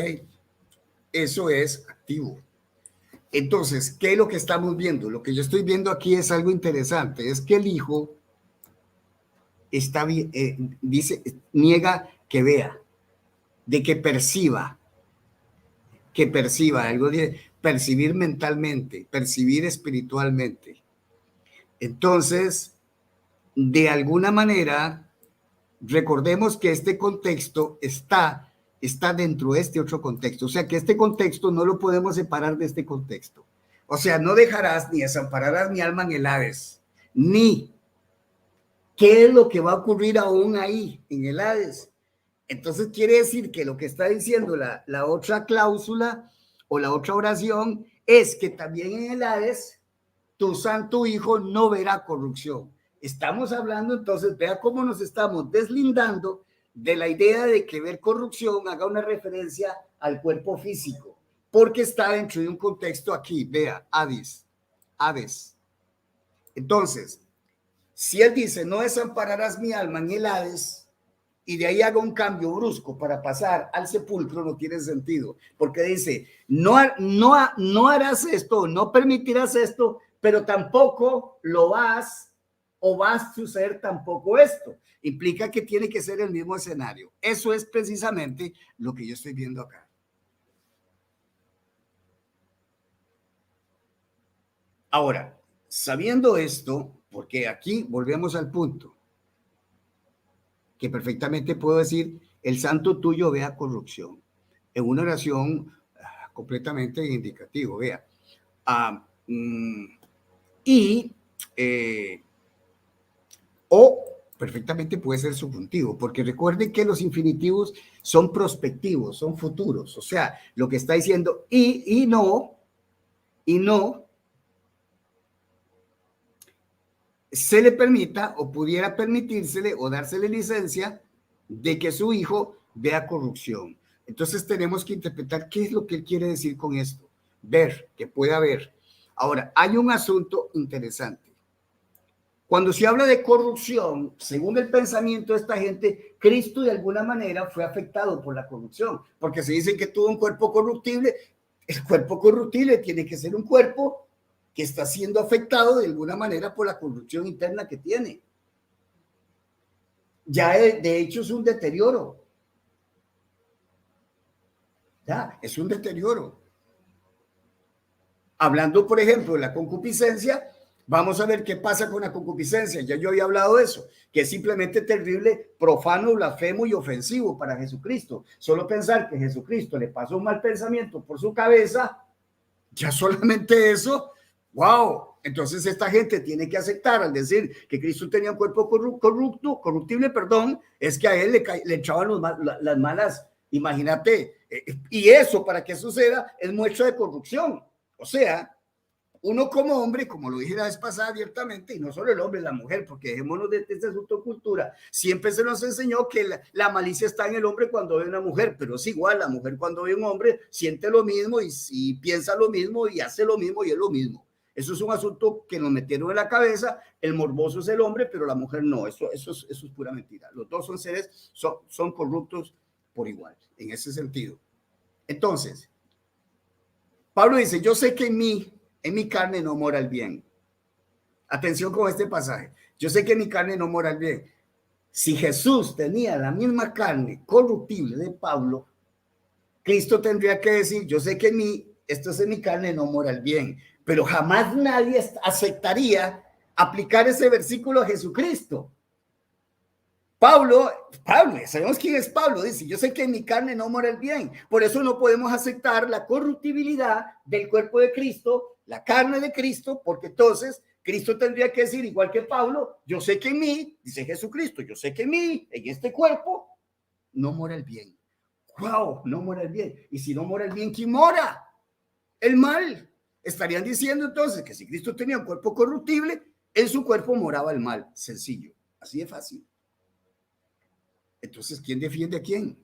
Eso es activo. Entonces, ¿qué es lo que estamos viendo? Lo que yo estoy viendo aquí es algo interesante, es que el hijo está, niega que vea, de que perciba algo, percibir mentalmente, percibir espiritualmente. Entonces, de alguna manera, recordemos que este contexto está dentro de este otro contexto. O sea, que este contexto no lo podemos separar de este contexto. O sea, no dejarás ni desampararás mi alma en el Hades, ni qué es lo que va a ocurrir aún ahí, en el Hades. Entonces quiere decir que lo que está diciendo la otra cláusula o la otra oración es que también en el Hades tu santo hijo no verá corrupción. Estamos hablando entonces, vea cómo nos estamos deslindando de la idea de que ver corrupción haga una referencia al cuerpo físico, porque está dentro de un contexto aquí, vea, Hades. Entonces, si él dice, no desampararás mi alma en el Hades, y de ahí haga un cambio brusco para pasar al sepulcro, no tiene sentido, porque dice, no harás esto, no permitirás esto, pero tampoco lo vas o va a suceder tampoco esto. Implica que tiene que ser el mismo escenario. Eso es precisamente lo que yo estoy viendo acá. Ahora, sabiendo esto, porque aquí volvemos al punto, que perfectamente puedo decir, el santo tuyo vea corrupción, en una oración completamente indicativo, vea. O perfectamente puede ser subjuntivo, porque recuerden que los infinitivos son prospectivos, son futuros, o sea, lo que está diciendo y no se le permita o pudiera permitírsele o dársele licencia de que su hijo vea corrupción. Entonces tenemos que interpretar qué es lo que él quiere decir con esto, ver, que pueda haber. Ahora, hay un asunto interesante. Cuando se habla de corrupción, según el pensamiento de esta gente, Cristo de alguna manera fue afectado por la corrupción, porque se dice que tuvo un cuerpo corruptible. El cuerpo corruptible tiene que ser un cuerpo que está siendo afectado de alguna manera por la corrupción interna que tiene. Ya de hecho es un deterioro. Ya, es un deterioro. Hablando, por ejemplo, de la concupiscencia, vamos a ver qué pasa con la concupiscencia. Ya yo había hablado de eso, que es simplemente terrible, profano, blasfemo y ofensivo para Jesucristo. Solo pensar que Jesucristo le pasó un mal pensamiento por su cabeza, ya solamente eso, wow. Entonces esta gente tiene que aceptar al decir que Cristo tenía un cuerpo corruptible, es que a él le echaban las malas, imagínate, y eso para que suceda es muestra de corrupción. O sea, uno como hombre, como lo dije la vez pasada abiertamente, y no solo el hombre, la mujer, porque dejémonos de este asunto de cultura, siempre se nos enseñó que la malicia está en el hombre cuando ve una mujer, pero es igual, la mujer cuando ve un hombre siente lo mismo y piensa lo mismo y hace lo mismo y es lo mismo. Eso es un asunto que nos metieron en la cabeza, el morboso es el hombre, pero la mujer no, eso es pura mentira. Los dos son seres, son corruptos por igual, en ese sentido. Entonces, Pablo dice, yo sé que en mi carne no mora el bien. Atención con este pasaje. Yo sé que en mi carne no mora el bien. Si Jesús tenía la misma carne corruptible de Pablo, Cristo tendría que decir, yo sé que esto es en mi carne no mora el bien. Pero jamás nadie aceptaría aplicar ese versículo a Jesucristo. Pablo, sabemos quién es Pablo, dice, yo sé que en mi carne no mora el bien, por eso no podemos aceptar la corruptibilidad del cuerpo de Cristo, la carne de Cristo, porque entonces Cristo tendría que decir, igual que Pablo, yo sé que en mí, dice Jesucristo, yo sé que en mí, en este cuerpo, no mora el bien. ¡Wow! No mora el bien. Y si no mora el bien, ¿quién mora? El mal. Estarían diciendo entonces que si Cristo tenía un cuerpo corruptible, en su cuerpo moraba el mal. Sencillo, así de fácil. Entonces, ¿quién defiende a quién?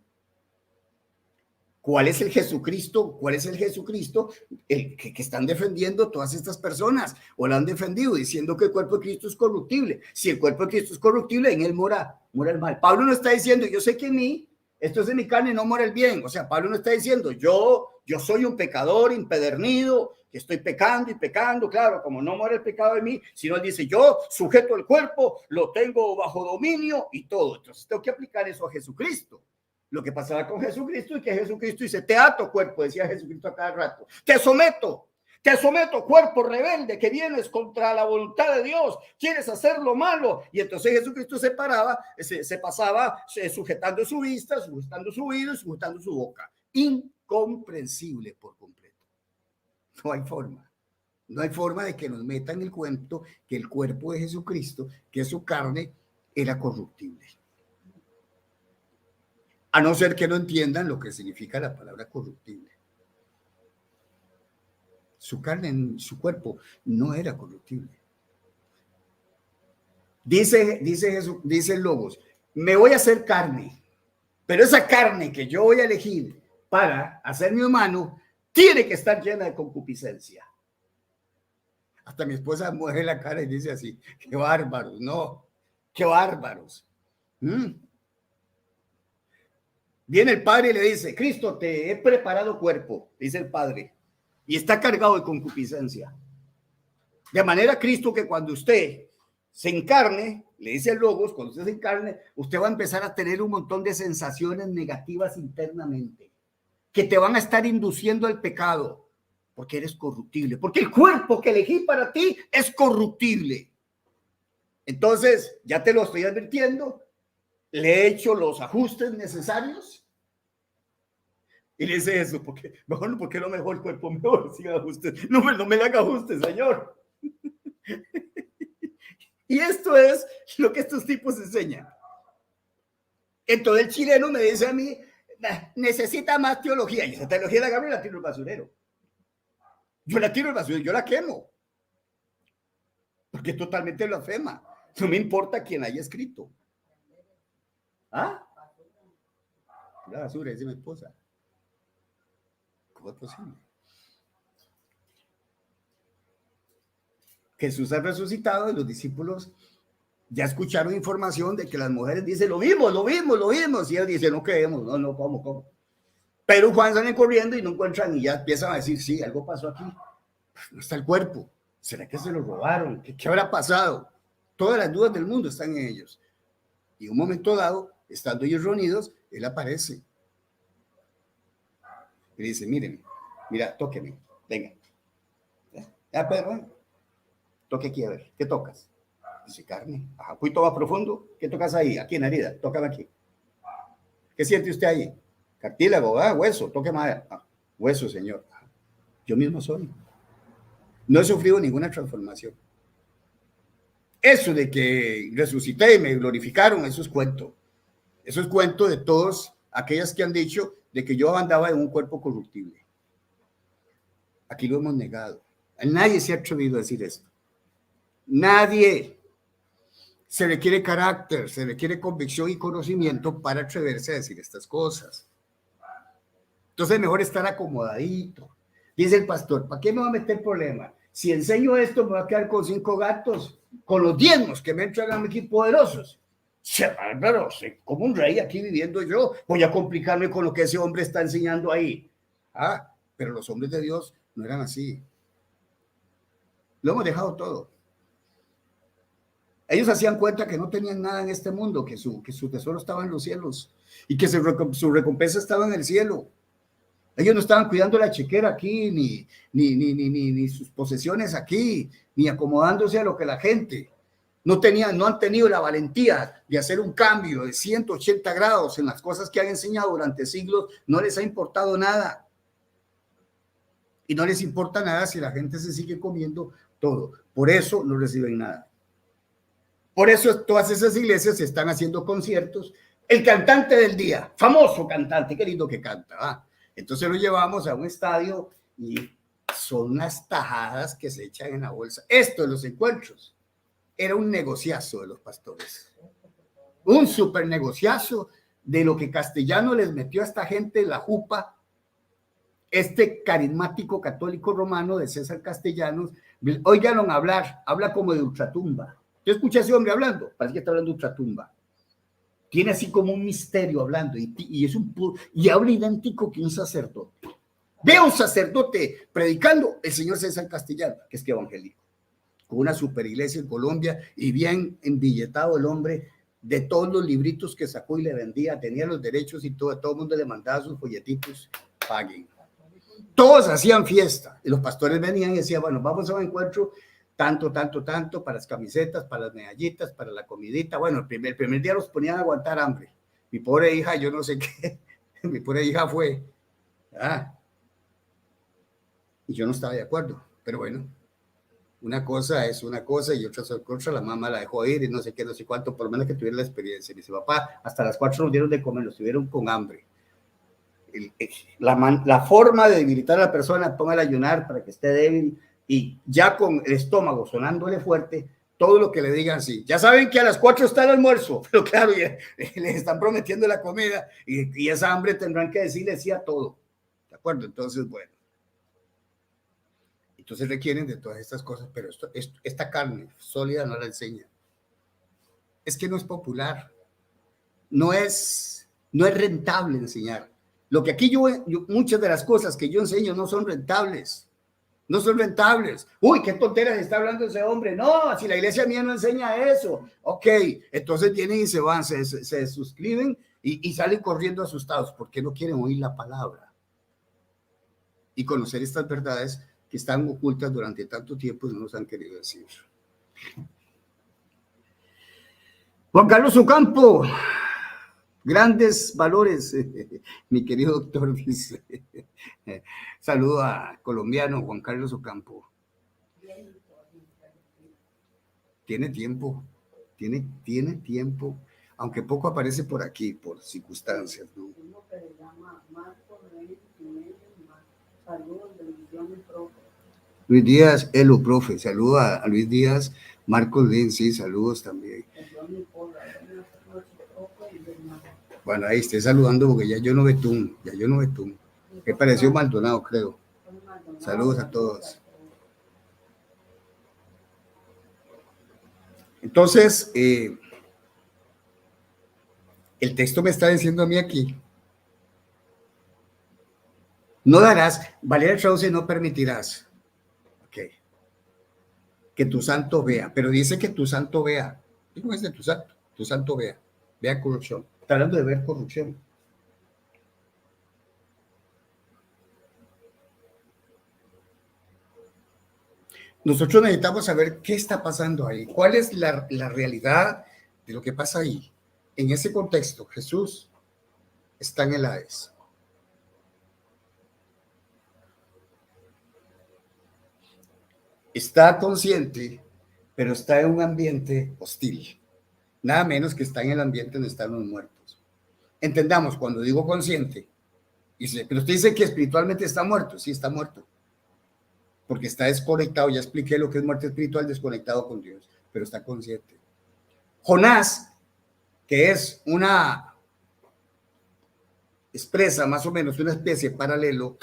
¿Cuál es el Jesucristo? ¿Cuál es el Jesucristo que están defendiendo todas estas personas? ¿O lo han defendido diciendo que el cuerpo de Cristo es corruptible? Si el cuerpo de Cristo es corruptible, en él mora el mal. Pablo no está diciendo, yo sé que en mí, esto es de mi carne, no mora el bien. O sea, Pablo no está diciendo, yo soy un pecador impedernido, que estoy pecando y pecando, claro, como no muere el pecado de mí, sino él dice, yo sujeto el cuerpo, lo tengo bajo dominio y todo. Entonces tengo que aplicar eso a Jesucristo. lo que pasaba con Jesucristo y que Jesucristo dice, te ato cuerpo, decía Jesucristo a cada rato, te someto, cuerpo rebelde que vienes contra la voluntad de Dios, quieres hacer lo malo. Y entonces Jesucristo se pasaba sujetando su vista, sujetando su oído y sujetando su boca. Incomprensible por completo. No hay forma. No hay forma de que nos metan el cuento que el cuerpo de Jesucristo, que es su carne, era corruptible. A no ser que no entiendan lo que significa la palabra corruptible. Su carne, su cuerpo no era corruptible. Dice Jesús, dice el Logos, me voy a hacer carne, pero esa carne que yo voy a elegir para hacerme humano tiene que estar llena de concupiscencia. Hasta mi esposa mueve la cara y dice así, qué bárbaros, no, qué bárbaros. Viene el Padre y le dice, Cristo, te he preparado cuerpo, dice el Padre, y está cargado de concupiscencia. De manera, Cristo, que cuando usted se encarne, le dice el Logos, cuando usted se encarne, usted va a empezar a tener un montón de sensaciones negativas internamente, que te van a estar induciendo al pecado, porque eres corruptible, porque el cuerpo que elegí para ti es corruptible. Entonces, ya te lo estoy advirtiendo, le he hecho los ajustes necesarios. Y le dice eso, porque no mejor el cuerpo mejor sin ajustes. No me le haga ajustes, Señor. Y esto es lo que estos tipos enseñan. Entonces el chileno me dice a mí, necesita más teología. Y esa teología la agarro y la tiro al basurero. Yo la tiro al basurero, yo la quemo. Porque es totalmente blasfema. No me importa quién haya escrito. ¿Ah? La basura, dice mi esposa. ¿Cómo es posible? Jesús ha resucitado y los discípulos ya escucharon información de que las mujeres dicen, lo vimos. Y él dice, no creemos, no, ¿cómo? Pero Juan sale corriendo y no encuentran y ya empiezan a decir, sí, algo pasó aquí. No está el cuerpo. ¿Será que se lo robaron? ¿Qué habrá pasado? Todas las dudas del mundo están en ellos. Y en un momento dado, estando ellos reunidos, él aparece. Y dice, mira, tóqueme, venga. Ya, Pedro, toque aquí, a ver, ¿qué tocas? Dice, carne. Ajá, un poquito más profundo. ¿Qué tocas ahí? Aquí en la herida, tócame aquí. ¿Qué siente usted ahí? Cartílago, hueso, toque más. Hueso, Señor. Yo mismo soy. No he sufrido ninguna transformación. Eso de que resucité y me glorificaron, eso es cuento. Eso es cuento de todos aquellas que han dicho de que yo andaba en un cuerpo corruptible. Aquí lo hemos negado. Nadie se ha atrevido a decir esto. Nadie. Se requiere carácter, se requiere convicción y conocimiento para atreverse a decir estas cosas. Entonces es mejor estar acomodadito. Dice el pastor, ¿para qué me va a meter problema? Si enseño esto, me voy a quedar con 5 gatos, con los diezmos que me entran aquí poderosos. Bárbaro, soy como un rey aquí viviendo yo. Voy a complicarme con lo que ese hombre está enseñando ahí. Pero los hombres de Dios no eran así. Lo hemos dejado todo. Ellos hacían cuenta que no tenían nada en este mundo, que su tesoro estaba en los cielos y que su recompensa estaba en el cielo. Ellos no estaban cuidando la chequera aquí, ni sus posesiones aquí, ni acomodándose a lo que la gente no han tenido la valentía de hacer un cambio de 180 grados en las cosas que han enseñado durante siglos. No les ha importado nada. Y no les importa nada si la gente se sigue comiendo todo. Por eso no reciben nada. Por eso todas esas iglesias se están haciendo conciertos. El cantante del día, famoso cantante, qué lindo que canta. Entonces lo llevamos a un estadio y son unas tajadas que se echan en la bolsa. Esto de los encuentros era un negociazo de los pastores. Un súper negociazo de lo que Castellano les metió a esta gente en la jupa. Este carismático católico romano de César Castellanos, óiganlo hablar, habla como de ultratumba. Yo escuché a ese hombre hablando, parece que está hablando de ultratumba. Tiene así como un misterio hablando y habla idéntico que un sacerdote. Ve a un sacerdote predicando el señor César Castellano, que es que evangélico, con una super iglesia en Colombia y bien embilletado el hombre, de todos los libritos que sacó y le vendía, tenía los derechos y todo el mundo le mandaba sus folletitos, paguen. Todos hacían fiesta y los pastores venían y decían, bueno, vamos a un encuentro, tanto, para las camisetas, para las medallitas, para la comidita. Bueno, el primer día los ponían a aguantar hambre. Mi pobre hija, yo no sé qué, mi pobre hija fue, y yo no estaba de acuerdo, pero bueno, una cosa es una cosa y otra la mamá la dejó ir y no sé qué, no sé cuánto, por lo menos que tuviera la experiencia. Dice, papá, hasta las 4 nos dieron de comer, nos tuvieron con hambre. La forma de debilitar a la persona, póngala a ayunar para que esté débil y ya con el estómago sonándole fuerte, todo lo que le digan sí. Ya saben que a las 4 está el almuerzo, pero claro, les están prometiendo la comida y esa hambre tendrán que decirle sí a todo. ¿De acuerdo? Entonces, bueno. Entonces requieren de todas estas cosas, pero esta carne sólida no la enseña. Es que no es popular. No es rentable enseñar. Lo que aquí muchas de las cosas que yo enseño no son rentables. No son rentables. Uy, qué tonteras está hablando ese hombre. No, si la iglesia mía no enseña eso. Ok, entonces vienen y se van, se suscriben y salen corriendo asustados porque no quieren oír la palabra y conocer estas verdades que están ocultas durante tanto tiempo y no nos han querido decir. Juan Carlos Ocampo, grandes valores, mi querido doctor, dice. Saludo a colombiano Juan Carlos Ocampo. Tiene tiempo, aunque poco aparece por aquí, por circunstancias, ¿no? Saludos, bendiciones, profe. Luis Díaz, Elo, profe. Saluda a Luis Díaz, Marcos Lin, sí, saludos también. Bueno, ahí estoy saludando porque ya yo no betún. Me pareció Maldonado, creo. Saludos a todos. Entonces, el texto me está diciendo a mí aquí, no darás, Valera traduce, no permitirás. Ok. Que tu santo vea, pero dice que tu santo vea. ¿Cómo es de tu santo vea? Vea corrupción. Está hablando de ver corrupción. Nosotros necesitamos saber qué está pasando ahí, cuál es la realidad de lo que pasa ahí. En ese contexto, Jesús está en el Hades. Está consciente, pero está en un ambiente hostil. Nada menos que está en el ambiente donde están los muertos. Entendamos, cuando digo consciente, pero usted dice que espiritualmente está muerto. Sí, está muerto. Porque está desconectado. Ya expliqué lo que es muerte espiritual, desconectado con Dios, pero está consciente. Jonás, que es una expresa más o menos una especie paralelo,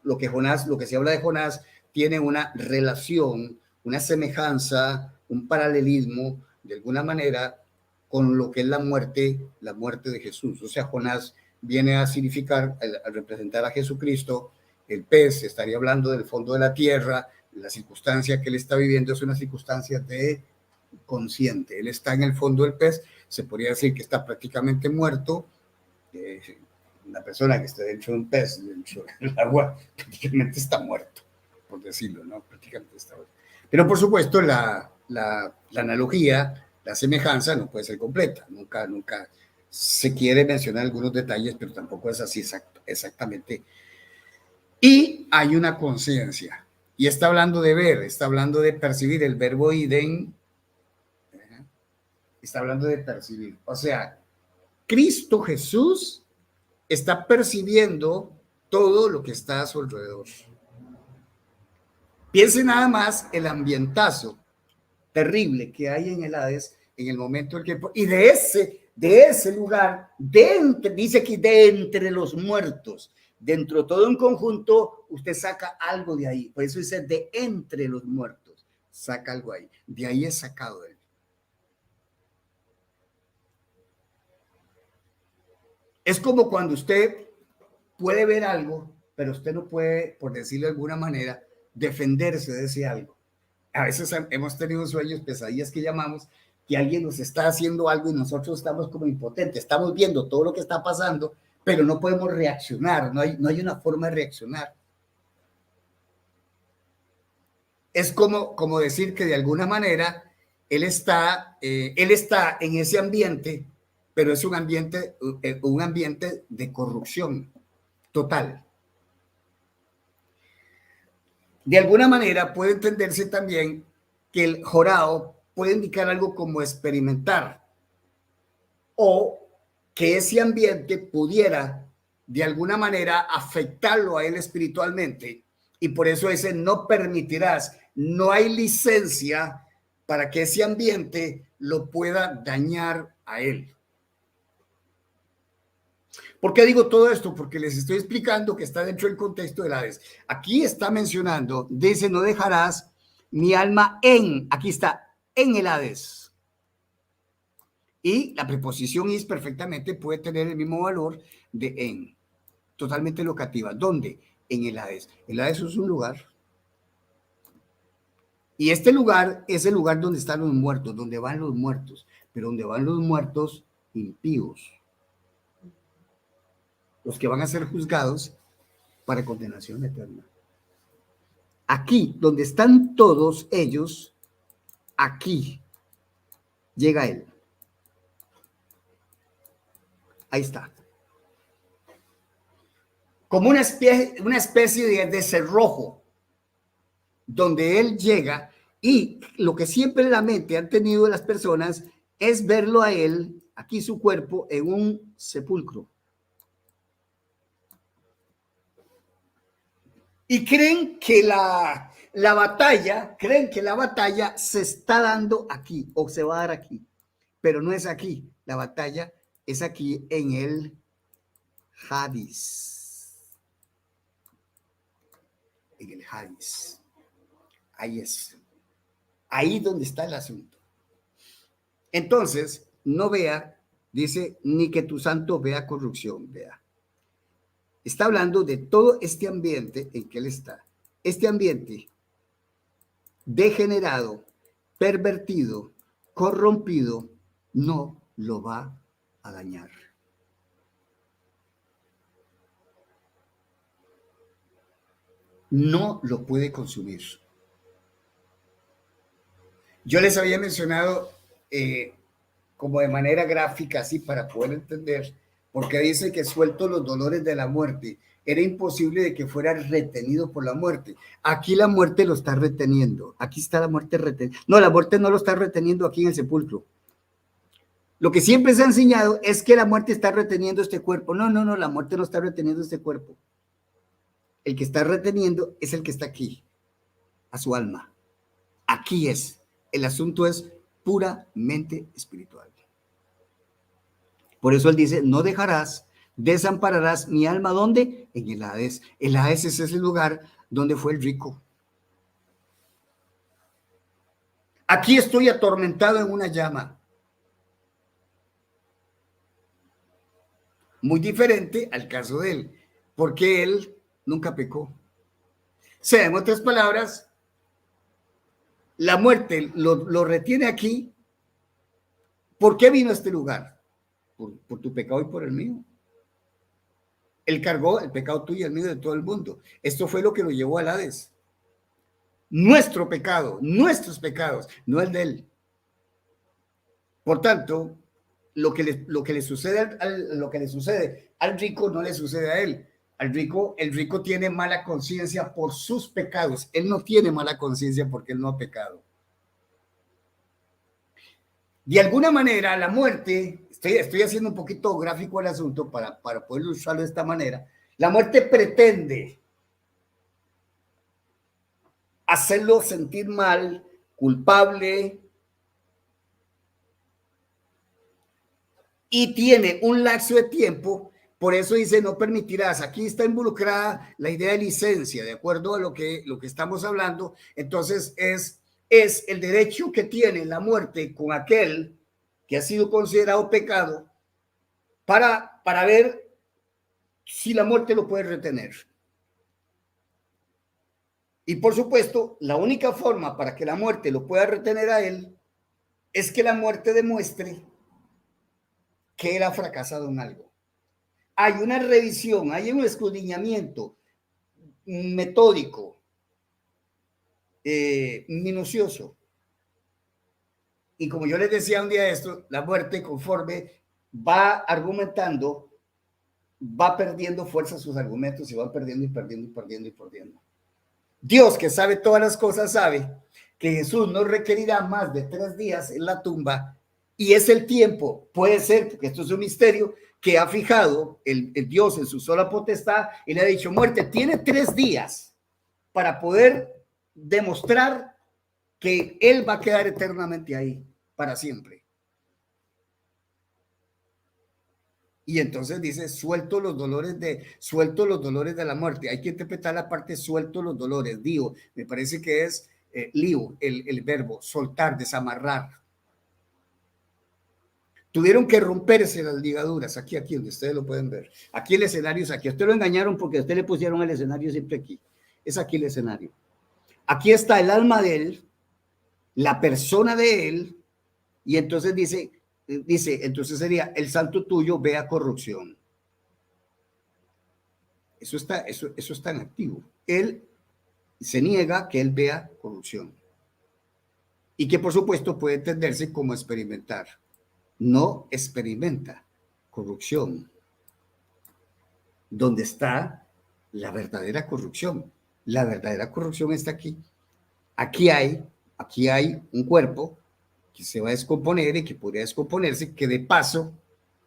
lo que se habla de Jonás tiene una relación, una semejanza, un paralelismo, de alguna manera, con lo que es la muerte de Jesús. O sea, Jonás viene a significar, a representar a Jesucristo. El pez estaría hablando del fondo de la tierra. La circunstancia que él está viviendo es una circunstancia de consciente. Él está en el fondo del pez. Se podría decir que está prácticamente muerto. Una persona que esté dentro de un pez, dentro del agua, prácticamente está muerto, por decirlo, ¿no? Prácticamente está muerto. Pero por supuesto la analogía, la semejanza no puede ser completa. Nunca se quiere mencionar algunos detalles, pero tampoco es así exactamente. Y hay una conciencia. Y está hablando de ver, está hablando de percibir. El verbo iden está hablando de percibir. O sea, Cristo Jesús está percibiendo todo lo que está a su alrededor. Piense nada más el ambientazo terrible que hay en el Hades en el momento en que... Y de ese lugar, dice que de entre los muertos, dentro de todo un conjunto, usted saca algo de ahí. Por eso dice de entre los muertos, saca algo ahí. De ahí es sacado él. Es como cuando usted puede ver algo, pero usted no puede, por decirlo de alguna manera, defenderse de ese algo. A veces hemos tenido sueños, pesadillas que llamamos, que alguien nos está haciendo algo y nosotros estamos como impotentes, estamos viendo todo lo que está pasando, pero no podemos reaccionar, no hay una forma de reaccionar. Es como decir que de alguna manera él está en ese ambiente, pero es un ambiente de corrupción total. De alguna manera puede entenderse también que el jorao puede indicar algo como experimentar, o que ese ambiente pudiera de alguna manera afectarlo a él espiritualmente, y por eso ese no permitirás, no hay licencia para que ese ambiente lo pueda dañar a él. ¿Por qué digo todo esto? Porque les estoy explicando que está dentro del contexto del Hades. Aquí está mencionando, dice, no dejarás mi alma en, aquí está, en el Hades. Y la preposición is perfectamente puede tener el mismo valor de en, totalmente locativa. ¿Dónde? En el Hades. El Hades es un lugar. Y este lugar es el lugar donde están los muertos, donde van los muertos, pero donde van los muertos impíos. Los que van a ser juzgados para condenación eterna. Aquí, donde están todos ellos, aquí llega él. Ahí está. Como una especie de cerrojo, donde él llega, y lo que siempre en la mente han tenido las personas es verlo a él, aquí su cuerpo, en un sepulcro. Y creen que la batalla se está dando aquí o se va a dar aquí, pero no es aquí. La batalla es aquí en el Hades. En el Hades. Ahí es. Ahí donde está el asunto. Entonces, no vea, dice, ni que tu santo vea corrupción, vea. Está hablando de todo este ambiente en que él está. Este ambiente degenerado, pervertido, corrompido, no lo va a dañar. No lo puede consumir. Yo les había mencionado como de manera gráfica, así para poder entender, porque dice que suelto los dolores de la muerte. Era imposible de que fuera retenido por la muerte. Aquí la muerte lo está reteniendo. Aquí está la muerte retenida. No, la muerte no lo está reteniendo aquí en el sepulcro. Lo que siempre se ha enseñado es que la muerte está reteniendo este cuerpo. No, la muerte no está reteniendo este cuerpo. El que está reteniendo es el que está aquí, a su alma. Aquí es. El asunto es puramente espiritual. Por eso él dice, no dejarás, desampararás mi alma. ¿Dónde? En el Hades. El Hades es ese lugar donde fue el rico. Aquí estoy atormentado en una llama. Muy diferente al caso de él, porque él nunca pecó. O sea, en otras palabras, la muerte lo retiene aquí. ¿Por qué vino a este lugar? Por tu pecado y por el mío. Él cargó el pecado tuyo y el mío de todo el mundo. Esto fue lo que lo llevó al Hades. Nuestro pecado, nuestros pecados, no el de él. Por tanto, lo que le sucede al rico no le sucede a él. El rico tiene mala conciencia por sus pecados. Él no tiene mala conciencia porque él no ha pecado. De alguna manera, la muerte, estoy haciendo un poquito gráfico el asunto para poder usarlo de esta manera. La muerte pretende hacerlo sentir mal, culpable, y tiene un lapso de tiempo. Por eso dice, no permitirás. Aquí está involucrada la idea de licencia, de acuerdo a lo que estamos hablando. Entonces, es el derecho que tiene la muerte con aquel que ha sido considerado pecado para ver si la muerte lo puede retener. Y por supuesto, la única forma para que la muerte lo pueda retener a él es que la muerte demuestre que él ha fracasado en algo. Hay una revisión, hay un escudriñamiento metódico, minucioso. Y como yo les decía un día de esto, la muerte, conforme va argumentando, va perdiendo fuerza sus argumentos y va perdiendo y perdiendo y perdiendo y perdiendo. Dios, que sabe todas las cosas, sabe que Jesús no requerirá más de 3 días en la tumba, y es el tiempo, puede ser, porque esto es un misterio, que ha fijado el Dios en su sola potestad y le ha dicho, muerte, tiene 3 días para poder demostrar que él va a quedar eternamente ahí, para siempre. Y entonces dice, suelto los dolores de la muerte. Hay que interpretar la parte suelto los dolores. Digo, me parece que es lío, el verbo, soltar, desamarrar. Tuvieron que romperse las ligaduras, aquí donde ustedes lo pueden ver. Aquí el escenario es aquí. A usted lo engañaron porque a usted le pusieron el escenario siempre aquí. Es aquí el escenario. Aquí está el alma de él, la persona de él, y entonces dice, entonces sería, el santo tuyo vea corrupción. Eso está en activo. Él se niega que él vea corrupción. Y que por supuesto puede entenderse como experimentar. No experimenta corrupción. ¿Dónde está la verdadera corrupción? La verdadera corrupción está aquí. Aquí hay un cuerpo que se va a descomponer y que podría descomponerse, que de paso,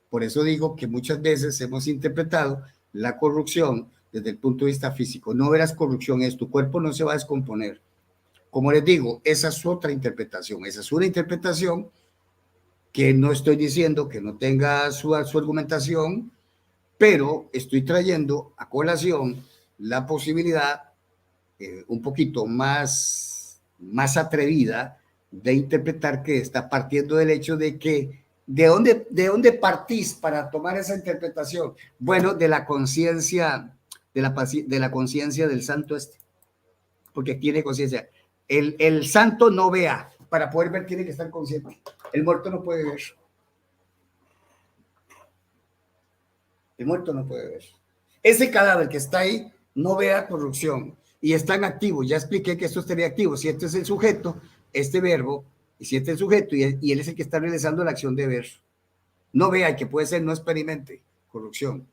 por eso digo que muchas veces hemos interpretado la corrupción desde el punto de vista físico. No verás corrupción, tu cuerpo no se va a descomponer. Como les digo, esa es otra interpretación, esa es una interpretación que no estoy diciendo que no tenga su argumentación, pero estoy trayendo a colación la posibilidad un poquito más atrevida de interpretar, que está partiendo del hecho de que ¿de dónde partís para tomar esa interpretación? Bueno, de la conciencia de la conciencia del santo porque tiene conciencia. El santo no vea, para poder ver tiene que estar consciente. El muerto no puede ver. El muerto no puede ver. Ese cadáver que está ahí no vea corrupción y está en activo. Ya expliqué que esto estaría activo. Si este es el sujeto, este verbo, y si este es el sujeto y él es el que está realizando la acción de ver, no vea, y que puede ser no experimente corrupción.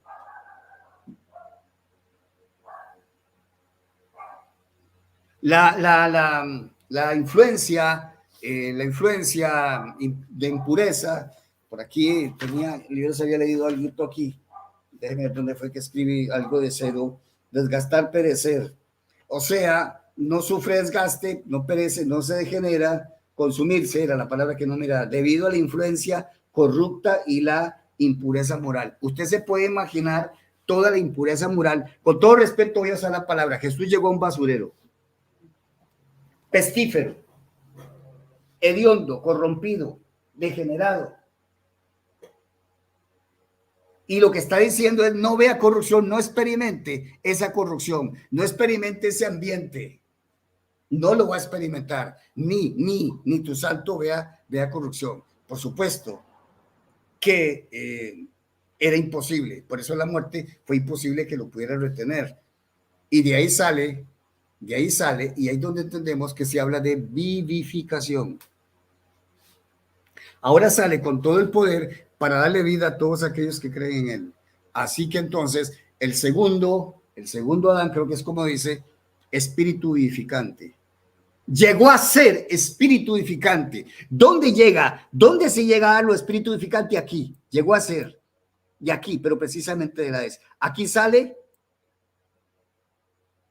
La influencia de impureza, por aquí yo había leído algo aquí, déjenme ver dónde fue que escribí algo de cero, desgastar, perecer, o sea, no sufre desgaste, no perece, no se degenera, consumirse, era la palabra que no miraba, debido a la influencia corrupta y la impureza moral. Usted se puede imaginar toda la impureza moral, con todo respeto voy a usar la palabra, Jesús llegó a un basurero, pestífero, hediondo, corrompido, degenerado. Y lo que está diciendo es, no vea corrupción, no experimente esa corrupción, no experimente ese ambiente. No lo va a experimentar, ni tu santo vea corrupción. Por supuesto que era imposible, por eso la muerte fue imposible que lo pudiera retener. Y de ahí sale, y ahí es donde entendemos que se habla de vivificación. Ahora sale con todo el poder para darle vida a todos aquellos que creen en él. Así que entonces, el segundo Adán, creo que es como dice, espíritu vivificante. Llegó a ser espíritu vivificante. ¿Dónde llega? ¿Dónde se llega a lo espíritu vivificante? Aquí. Llegó a ser. Y aquí, pero precisamente de la vez. Aquí sale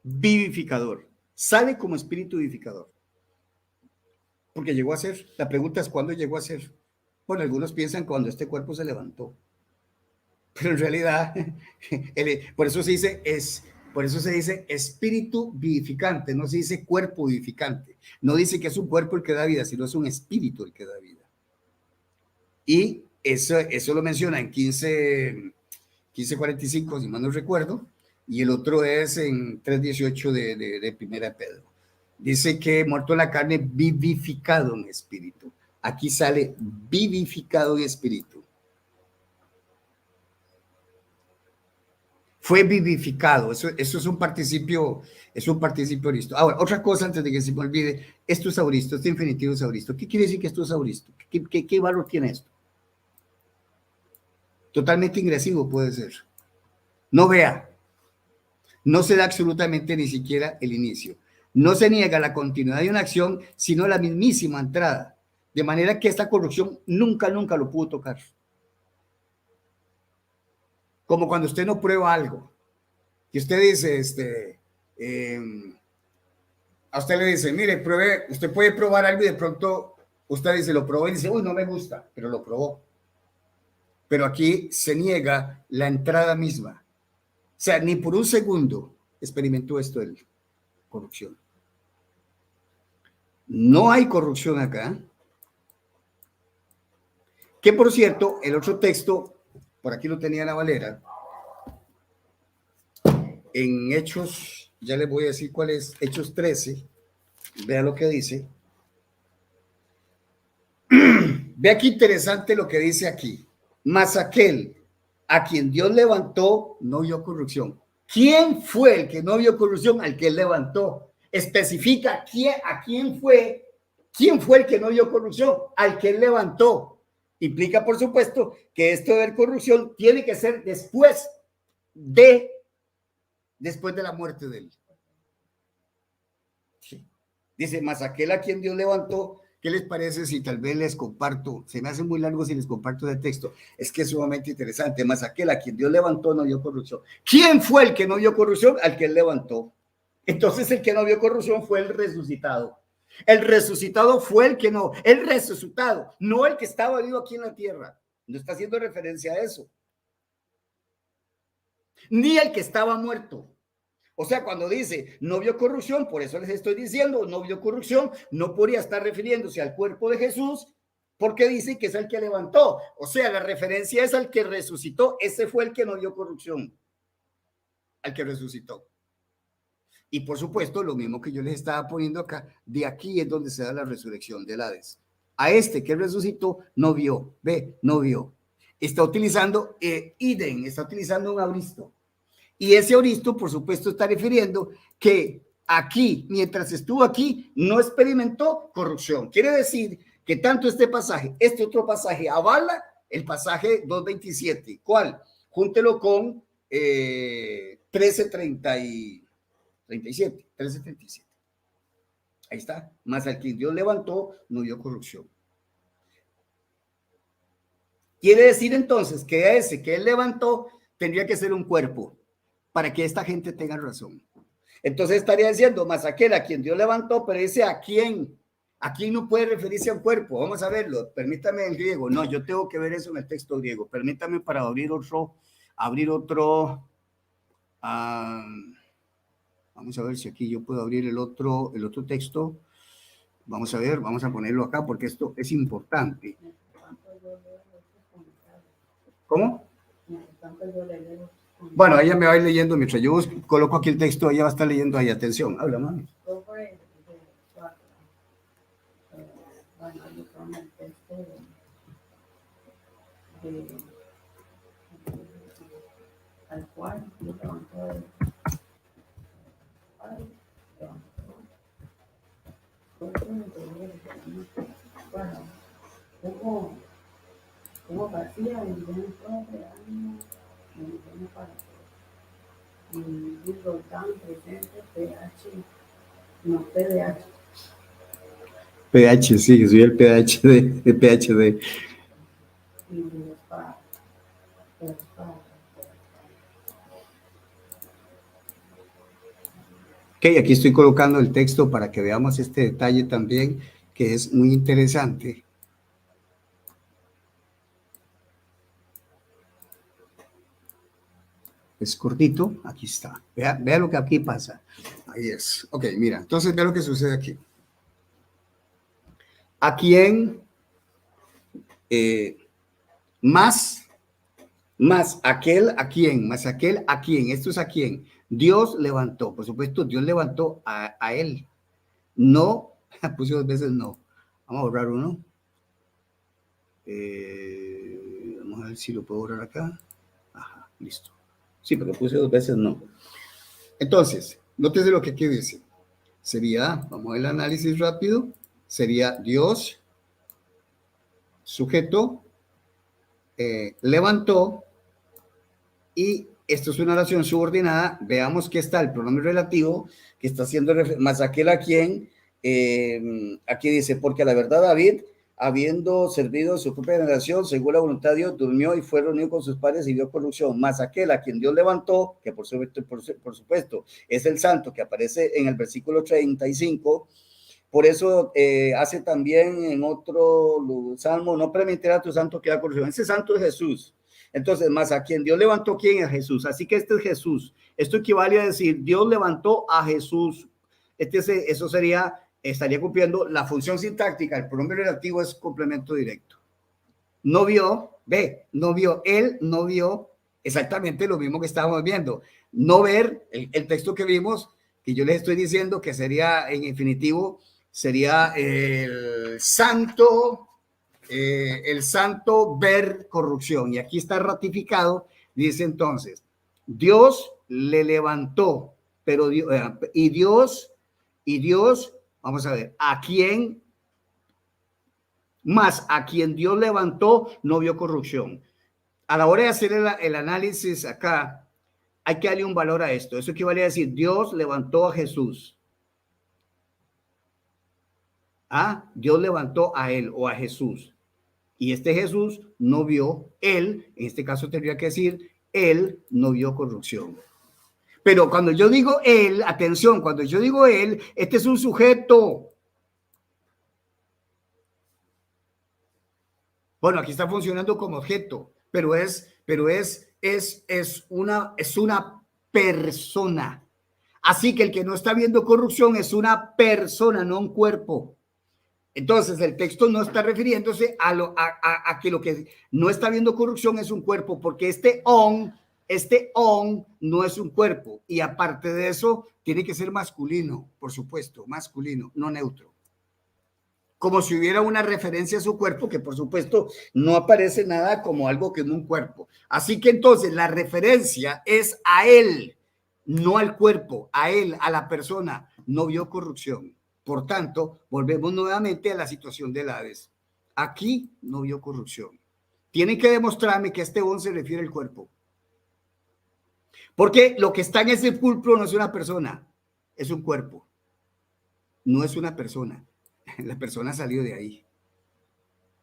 vivificador. Sale como espíritu vivificador. Porque llegó a ser. La pregunta es, ¿cuándo llegó a ser? Bueno, algunos piensan cuando este cuerpo se levantó. Pero en realidad, por eso se dice espíritu vivificante, no se dice cuerpo vivificante. No dice que es un cuerpo el que da vida, sino es un espíritu el que da vida. Y eso lo menciona en 15:45, si mal no recuerdo, y el otro es en 3:18 de Primera de Pedro. Dice que muerto en la carne, vivificado en espíritu. Aquí sale vivificado en espíritu. Fue vivificado. Eso es un participio auristo. Ahora, otra cosa antes de que se me olvide. Esto es auristo, este infinitivo es auristo. ¿Qué quiere decir que esto es auristo? ¿Qué valor tiene esto? Totalmente ingresivo puede ser. No vea. No se da absolutamente ni siquiera el inicio. No se niega la continuidad de una acción, sino la mismísima entrada. De manera que esta corrupción nunca lo pudo tocar. Como cuando usted no prueba algo. Y usted dice, a usted le dice, mire, pruebe, usted puede probar algo y de pronto usted dice, lo probó y dice, uy, no me gusta, pero lo probó. Pero aquí se niega la entrada misma. O sea, ni por un segundo experimentó esto de corrupción. No hay corrupción acá. Que por cierto, el otro texto, por aquí lo tenía la Valera, en Hechos, ya les voy a decir cuál es, Hechos 13, vea lo que dice. Vea qué interesante lo que dice aquí. Mas aquel a quien Dios levantó no vio corrupción. ¿Quién fue el que no vio corrupción? Al que él levantó. Especifica quién fue el que no vio corrupción, al que él levantó. Implica, por supuesto, que esto de ver corrupción tiene que ser después de la muerte de él. Sí. Dice, mas aquel a quien Dios levantó. ¿Qué les parece si tal vez les comparto? Se me hace muy largo si les comparto el texto. Es que es sumamente interesante. Mas aquel a quien Dios levantó no vio corrupción. ¿Quién fue el que no vio corrupción? Al que él levantó. Entonces el que no vio corrupción fue el resucitado. El resucitado fue el resucitado, no el que estaba vivo aquí en la tierra. No está haciendo referencia a eso. Ni el que estaba muerto. O sea, cuando dice no vio corrupción, por eso les estoy diciendo, no vio corrupción, no podría estar refiriéndose al cuerpo de Jesús, porque dice que es el que levantó. O sea, la referencia es al que resucitó. Ese fue el que no vio corrupción, al que resucitó. Y por supuesto, lo mismo que yo les estaba poniendo acá, de aquí es donde se da la resurrección del Hades. A este que resucitó no vio, no vio. Está utilizando idem, está utilizando un auristo. Y ese auristo, por supuesto, está refiriendo que aquí, mientras estuvo aquí, no experimentó corrupción. Quiere decir que tanto este otro pasaje avala el pasaje 2:27. ¿Cuál? Júntelo con 13:37. Ahí está. Más al que Dios levantó, no vio corrupción. Quiere decir entonces que ese que él levantó tendría que ser un cuerpo para que esta gente tenga razón. Entonces estaría diciendo, más aquel a quien Dios levantó, pero dice a quién. Aquí no puede referirse a un cuerpo. Vamos a verlo. Permítame en griego. No, yo tengo que ver eso en el texto griego. Permítame para abrir otro. Vamos a ver si aquí yo puedo abrir el otro texto. Vamos a ver, vamos a ponerlo acá porque esto es importante. ¿Cómo? Bueno, ella me va a ir leyendo mientras yo coloco aquí el texto, ella va a estar leyendo ahí. Atención, habla, mami. Bueno, yo con el texto al cual yo levantó bueno, hubo vacía y dentro de años y para y digo tan presente pH, no pDH. pH, sí, soy el PhD. El PhD. Y los padres. Ok, aquí estoy colocando el texto para que veamos este detalle también, que es muy interesante. Es cortito, aquí está. Vea lo que aquí pasa. Ahí es. Ok, mira, entonces vea lo que sucede aquí. ¿A quién? Más aquel a quién, más aquel a quién, esto es a quién. Dios levantó, por supuesto, Dios levantó a él. No, puse 2 veces no. Vamos a borrar uno. Vamos a ver si lo puedo borrar acá. Ajá, listo. Sí, pero puse 2 veces no. Entonces, nótese lo que aquí dice. Sería, vamos a ver el análisis rápido, sería Dios, sujeto, levantó, y esto es una oración subordinada. Veamos que está el pronombre relativo, que está haciendo más aquel a quien, aquí dice, porque a la verdad David, habiendo servido su propia generación, según la voluntad de Dios, durmió y fue reunido con sus padres y vio corrupción. Más aquel a quien Dios levantó, que por supuesto es el santo que aparece en el versículo 35. Por eso hace también en otro salmo, no permitirá a tu santo que haga corrupción. Ese santo es Jesús. Entonces, más a quien Dios levantó, ¿quién es Jesús? Así que este es Jesús. Esto equivale a decir, Dios levantó a Jesús. Eso estaría cumpliendo la función sintáctica. El pronombre relativo es complemento directo. No vio, él no vio exactamente lo mismo que estábamos viendo. No ver, el texto que vimos, que yo les estoy diciendo que sería en infinitivo, sería el santo ver corrupción. Y aquí está ratificado, dice entonces, Dios le levantó, pero Dios, vamos a ver, a quien Dios levantó no vio corrupción. A la hora de hacer el análisis acá, hay que darle un valor a esto. Eso equivale a decir, Dios levantó a Jesús. Dios levantó a él o a Jesús. Y este Jesús no vio, él, en este caso tendría que decir, él no vio corrupción. Pero cuando yo digo él, atención, cuando yo digo él, este es un sujeto. Bueno, aquí está funcionando como objeto, pero es una persona. Así que el que no está viendo corrupción es una persona, no un cuerpo. Entonces, el texto no está refiriéndose a que lo que no está viendo corrupción es un cuerpo, porque este on no es un cuerpo. Y aparte de eso, tiene que ser masculino, por supuesto, masculino, no neutro. Como si hubiera una referencia a su cuerpo, que por supuesto no aparece nada como algo que no un cuerpo. Así que entonces la referencia es a él, no al cuerpo, a él, a la persona. No vio corrupción. Por tanto, volvemos nuevamente a la situación del Hades. Aquí no vio corrupción. Tienen que demostrarme que este on se refiere al cuerpo. Porque lo que está en ese sepulcro no es una persona, es un cuerpo. No es una persona. La persona salió de ahí.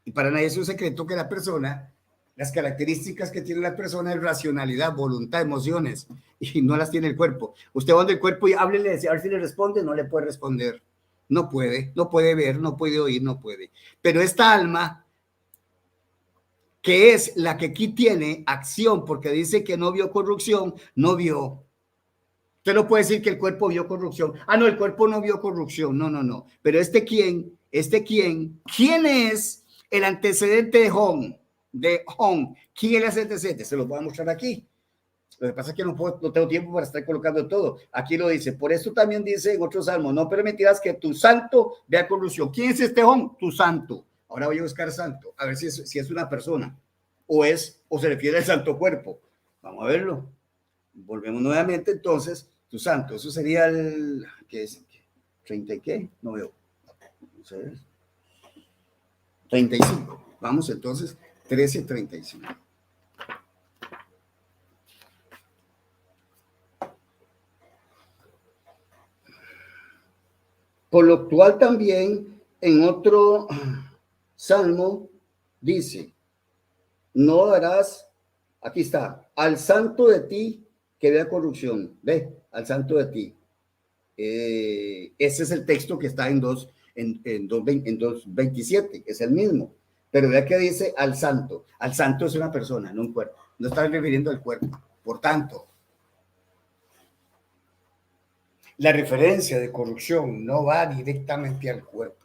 Y para nadie es un secreto que la persona, las características que tiene la persona es racionalidad, voluntad, emociones, y no las tiene el cuerpo. Usted va del cuerpo y háblele, a ver si le responde, no le puede responder. No puede ver, no puede oír, no puede. Pero esta alma, que es la que aquí tiene acción, porque dice que no vio corrupción, no vio. Usted no puede decir que el cuerpo vio corrupción. No, el cuerpo no vio corrupción. No. Pero ¿quién es el antecedente de Hon? ¿Quién es el antecedente? Se lo voy a mostrar aquí. Lo que pasa es que no tengo tiempo para estar colocando todo. Aquí lo dice. Por eso también dice en otro salmo, no permitirás que tu santo vea corrupción. ¿Quién es este Hon? Tu santo. Ahora voy a buscar santo, a ver si es una persona o se refiere al santo cuerpo. Vamos a verlo. Volvemos nuevamente entonces. Tu santo, eso sería el, ¿qué es? ¿30 y qué? No veo. 35. Vamos entonces, 13:35. Por lo cual también en otro salmo dice, no darás, aquí está, al santo de ti que vea corrupción. Ve, al santo de ti. Ese es el texto que está en 2:27, es el mismo. Pero vea que dice al santo. Al santo es una persona, no un cuerpo. No está refiriendo al cuerpo. Por tanto, la referencia de corrupción no va directamente al cuerpo.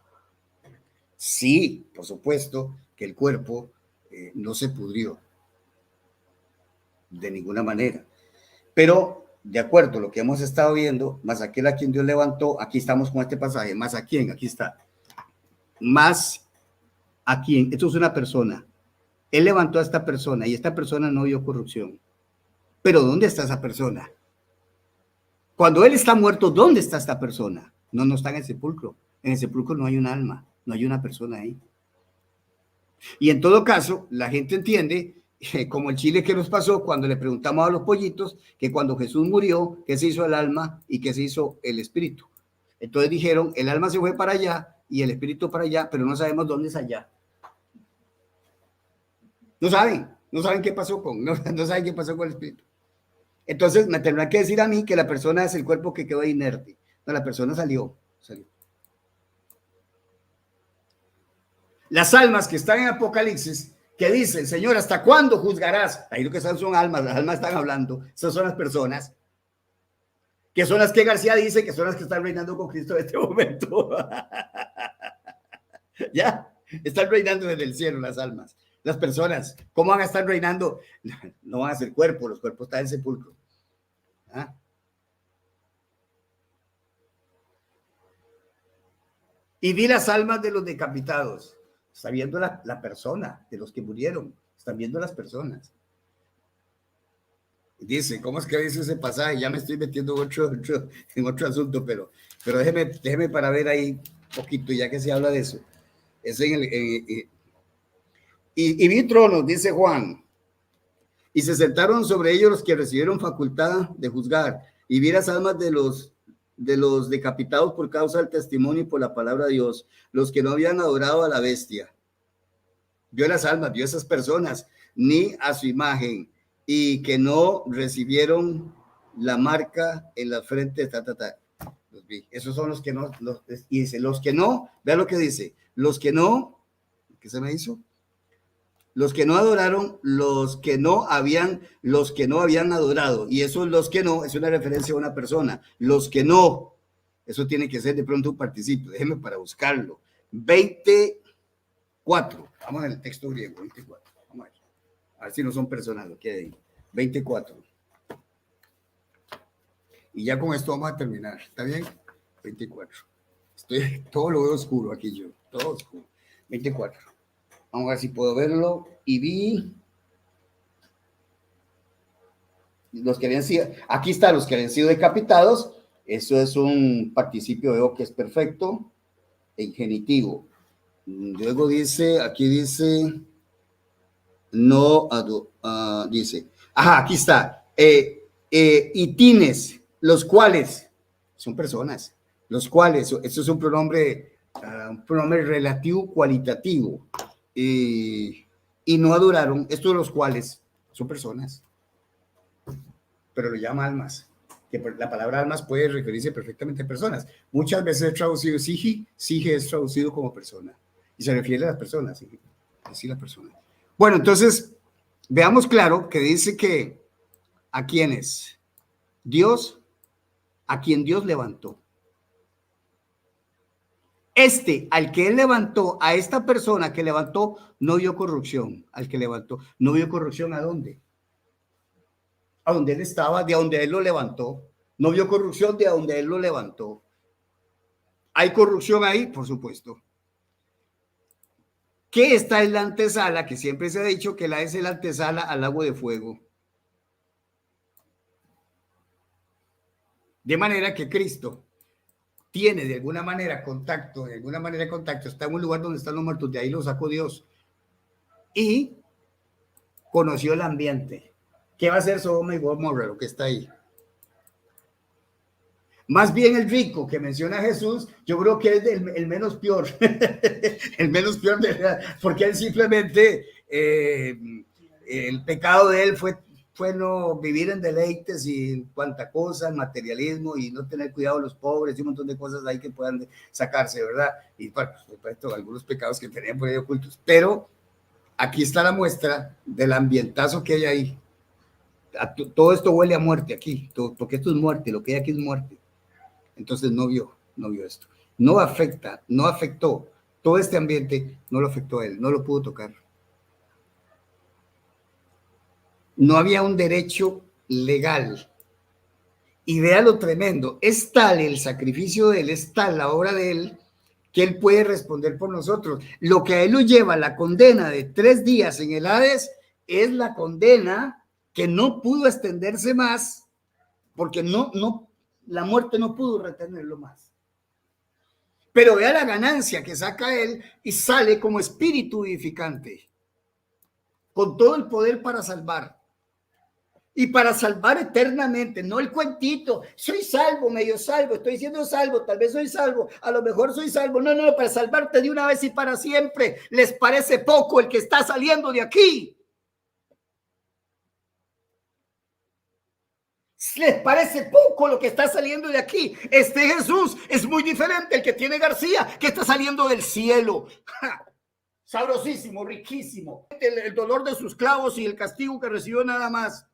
Sí, por supuesto que el cuerpo no se pudrió de ninguna manera. Pero, de acuerdo a lo que hemos estado viendo, más aquel a quien Dios levantó, aquí estamos con este pasaje, más a quién, aquí está. Más a quién, esto es una persona, Él levantó a esta persona y esta persona no vio corrupción. Pero ¿dónde está esa persona? Cuando él está muerto, ¿dónde está esta persona? No, no está en el sepulcro. En el sepulcro no hay un alma, no hay una persona ahí. Y en todo caso, la gente entiende, como el chile que nos pasó cuando le preguntamos a los pollitos, que cuando Jesús murió, ¿qué se hizo el alma y qué se hizo el espíritu? Entonces dijeron, el alma se fue para allá y el espíritu para allá, pero no sabemos dónde es allá. No saben qué pasó no saben qué pasó con el espíritu. Entonces me tendrán que decir a mí que la persona es el cuerpo que quedó inerte. No, la persona salió. Las almas que están en Apocalipsis, que dicen, Señor, ¿hasta cuándo juzgarás? Ahí lo que están son almas, las almas están hablando. Esas son las personas, que son las que García dice que son las que están reinando con Cristo en este momento. Ya, están reinando desde el cielo las almas. Las personas, ¿cómo van a estar reinando? No van a ser cuerpos, los cuerpos están en sepulcro. ¿Ah? Y vi las almas de los decapitados. Está viendo la persona, de los que murieron. Están viendo las personas. Dice, ¿cómo es que dice ese pasaje? Ya me estoy metiendo en otro asunto, pero déjeme para ver ahí poquito, ya que se habla de eso. Es y vi tronos, dice Juan, y se sentaron sobre ellos los que recibieron facultad de juzgar, y vi las almas de los decapitados por causa del testimonio y por la palabra de Dios, los que no habían adorado a la bestia. Vio las almas, vio esas personas, ni a su imagen, y que no recibieron la marca en la frente, Los vi. Esos son los que no, y dice, los que no, vea lo que dice, los que no, ¿qué se me hizo? Los que no adoraron, los que no habían adorado. Y eso, los que no, es una referencia a una persona. Los que no, eso tiene que ser de pronto un participio. Déjenme para buscarlo. 24. Vamos en el texto griego, 24. Vamos a ver si no son personas lo que hay ahí. 24. Y ya con esto vamos a terminar. ¿Está bien? 24. Todo lo veo oscuro aquí yo. Todo oscuro. 24. Vamos a ver si puedo verlo. Y vi los que habían sido, aquí están los que habían sido decapitados. Eso es un participio, veo que es perfecto, en genitivo. Luego dice, aquí dice, no, dice, aquí está, y tienes, los cuales, son personas, los cuales, eso es un pronombre relativo cualitativo. Y no adoraron, estos los cuales son personas, pero lo llama almas, que la palabra almas puede referirse perfectamente a personas. Muchas veces es traducido sige es traducido como persona, y se refiere a las personas, sige, así la persona. Bueno, entonces, veamos claro que dice que a quienes Dios, a quien Dios levantó. Al que él levantó, a esta persona que levantó, no vio corrupción. Al que levantó, no vio corrupción. ¿A dónde? A donde él estaba, de donde él lo levantó. No vio corrupción de donde él lo levantó. ¿Hay corrupción ahí? Por supuesto. ¿Qué está en la antesala? Que siempre se ha dicho que la es la antesala al lago de fuego. De manera que Cristo tiene de alguna manera contacto, está en un lugar donde están los muertos, de ahí lo sacó Dios. Y conoció el ambiente. ¿Qué va a hacer Sodoma y Gomorra, lo que está ahí? Más bien el rico que menciona Jesús, yo creo que es el menos peor. El menos peor, porque él simplemente, el pecado de él fue no vivir en deleites y cuanta cosa, materialismo y no tener cuidado de los pobres y un montón de cosas ahí que puedan sacarse, ¿verdad? Y por supuesto algunos pecados que tenían por ahí ocultos. Pero aquí está la muestra del ambientazo que hay ahí. Todo esto huele a muerte aquí, porque esto es muerte, lo que hay aquí es muerte. Entonces no vio esto. No afectó. Todo este ambiente no lo afectó a él, no lo pudo tocar. No había un derecho legal. Y vea lo tremendo, es tal el sacrificio de él, es tal la obra de él, que Él puede responder por nosotros. Lo que a Él lo lleva a la condena de 3 días en el Hades es la condena que no pudo extenderse más, porque la muerte no pudo retenerlo más. Pero vea la ganancia que saca Él y sale como espíritu vivificante, con todo el poder para salvar. Y para salvar eternamente, no el cuentito, soy salvo, medio salvo, estoy siendo salvo, tal vez soy salvo, a lo mejor soy salvo. No, para salvarte de una vez y para siempre. ¿Les parece poco el que está saliendo de aquí? ¿Les parece poco lo que está saliendo de aquí? Este Jesús es muy diferente el que tiene García, que está saliendo del cielo. ¡Ja! Sabrosísimo, riquísimo. El dolor de sus clavos y el castigo que recibió nada más.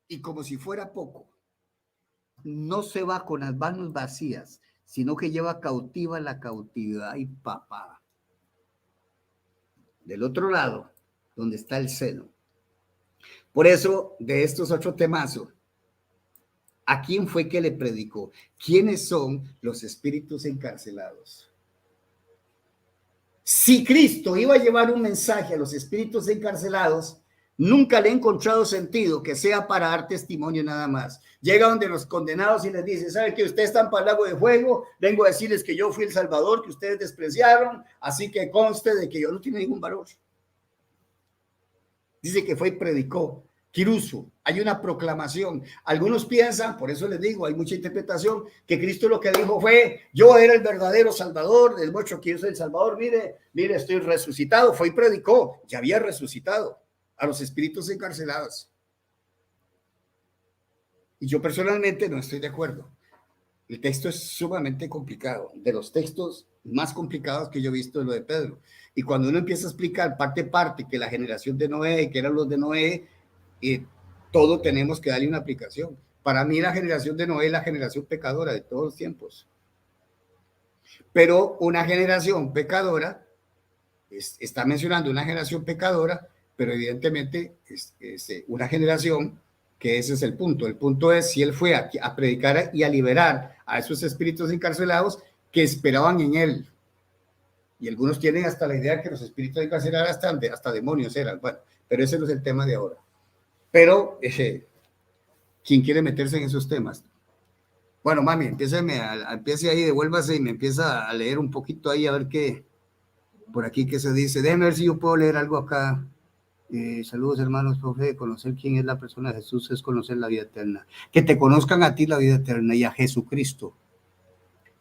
Y como si fuera poco, no se va con las manos vacías, sino que lleva cautiva la cautividad y papá. Del otro lado, donde está el seno. Por eso, de estos 8 temazos, ¿a quién fue que le predicó? ¿Quiénes son los espíritus encarcelados? Si Cristo iba a llevar un mensaje a los espíritus encarcelados, nunca le he encontrado sentido que sea para dar testimonio nada más. Llega donde los condenados y les dice, ¿saben que ustedes están para el lago de fuego? Vengo a decirles que yo fui el Salvador, que ustedes despreciaron, así que conste de que yo no tengo ningún valor. Dice que fue y predicó. Quiruso, hay una proclamación. Algunos piensan, por eso les digo, hay mucha interpretación, que Cristo lo que dijo fue, yo era el verdadero Salvador, les muestro que yo soy el Salvador, mire, estoy resucitado. Fue y predicó, ya había resucitado a los espíritus encarcelados. Y yo personalmente no estoy de acuerdo. El texto es sumamente complicado, de los textos más complicados que yo he visto es lo de Pedro. Y cuando uno empieza a explicar parte, que la generación de Noé, que eran los de Noé, todo tenemos que darle una aplicación. Para mí la generación de Noé es la generación pecadora de todos los tiempos. Pero una generación pecadora, está mencionando una generación pecadora, pero evidentemente es una generación que ese es el punto. El punto es si él fue a predicar y a liberar a esos espíritus encarcelados que esperaban en él. Y algunos tienen hasta la idea que los espíritus encarcelados hasta demonios eran. Bueno, pero ese no es el tema de ahora. Pero, ¿quién quiere meterse en esos temas? Bueno, mami, empiece ahí, devuélvase y me empieza a leer un poquito ahí a ver qué, por aquí qué se dice. Déjenme ver si yo puedo leer algo acá. Saludos, hermanos, profe. Conocer quién es la persona de Jesús es conocer la vida eterna. Que te conozcan a ti la vida eterna y a Jesucristo.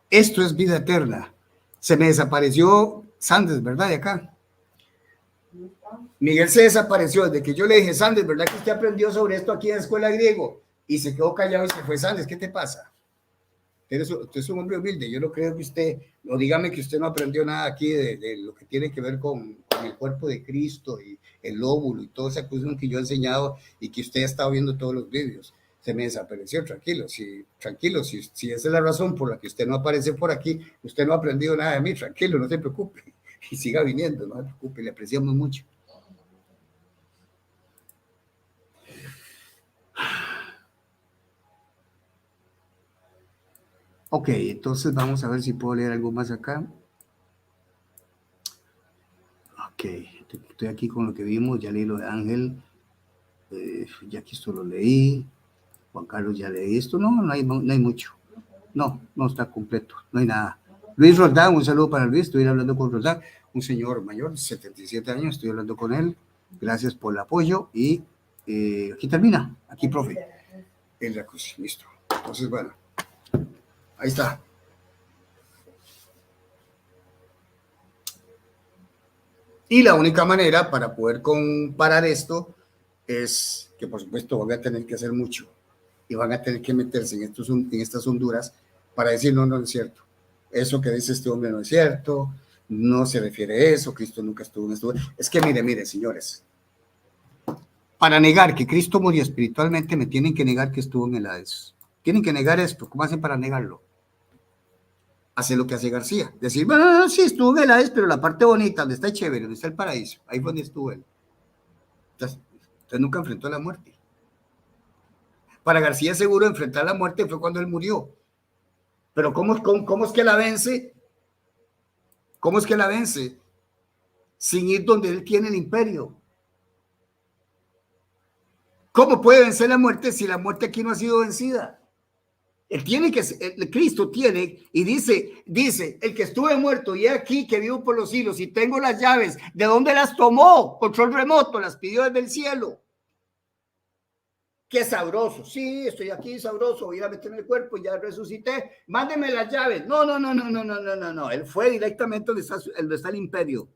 Esto es vida eterna. Se me desapareció Sandes, ¿verdad? De acá. Miguel se desapareció desde que yo le dije, Sandes, ¿verdad que usted aprendió sobre esto aquí en la escuela griego? Y se quedó callado y se fue. Sandes, ¿qué te pasa? Usted es un hombre humilde. Yo no creo que usted, o dígame que usted no aprendió nada aquí de lo que tiene que ver con el cuerpo de Cristo y el óvulo y toda esa cuestión que yo he enseñado y que usted ha estado viendo todos los vídeos. Se me desapareció, tranquilo, si esa es la razón por la que usted no aparece por aquí, usted no ha aprendido nada de mí, tranquilo, no se preocupe, y siga viniendo, no se preocupe, le apreciamos mucho. Ok, entonces vamos a ver si puedo leer algo más acá. Ok, estoy aquí con lo que vimos, ya leí lo de Ángel, ya aquí esto lo leí. Juan Carlos, ya leí esto. No hay mucho. No está completo. No hay nada. Luis Roldán, un saludo para Luis. Estoy hablando con Roldán, un señor mayor, 77 años. Estoy hablando con él. Gracias por el apoyo. Y aquí termina. Aquí, profe. El jacuzzi. Listo. Entonces, bueno. Ahí está. Y la única manera para poder comparar esto es que, por supuesto, van a tener que hacer mucho. Y van a tener que meterse en estas honduras para decir, no es cierto. Eso que dice este hombre no es cierto, no se refiere a eso, Cristo nunca estuvo en esto. Es que mire, señores, para negar que Cristo murió espiritualmente, me tienen que negar que estuvo en el Hades. Tienen que negar esto. ¿Cómo hacen para negarlo? Hace lo que hace García. Decir, bueno, sí, estuvo en el Hades, pero la parte bonita, donde está chévere, donde está el paraíso, ahí fue donde estuvo él. Entonces nunca enfrentó a la muerte. Para García seguro enfrentar la muerte fue cuando él murió. Pero ¿cómo es que la vence? ¿Cómo es que la vence? Sin ir donde él tiene el imperio. ¿Cómo puede vencer la muerte si la muerte aquí no ha sido vencida? Cristo tiene, y dice, el que estuve muerto y he aquí que vivo por los siglos y tengo las llaves. ¿De dónde las tomó? Control remoto, las pidió desde el cielo. Qué sabroso. Sí, estoy aquí sabroso, voy a meterme el cuerpo, ya resucité. Mándeme las llaves. No. Él fue directamente donde está el imperio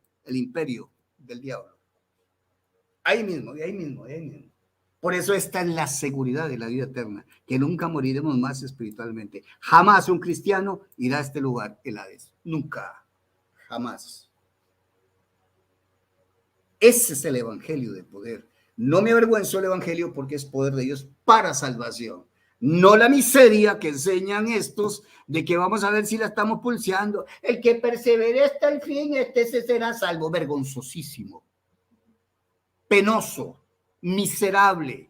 del diablo. Ahí mismo. Por eso está en la seguridad de la vida eterna, que nunca moriremos más espiritualmente. Jamás un cristiano irá a este lugar, el Hades. Nunca, jamás. Ese es el evangelio de poder. No me avergüenzo del evangelio porque es poder de Dios para salvación. No la miseria que enseñan estos de que vamos a ver si la estamos pulseando. El que persevere hasta el fin, se será salvo. Vergonzosísimo, penoso, miserable,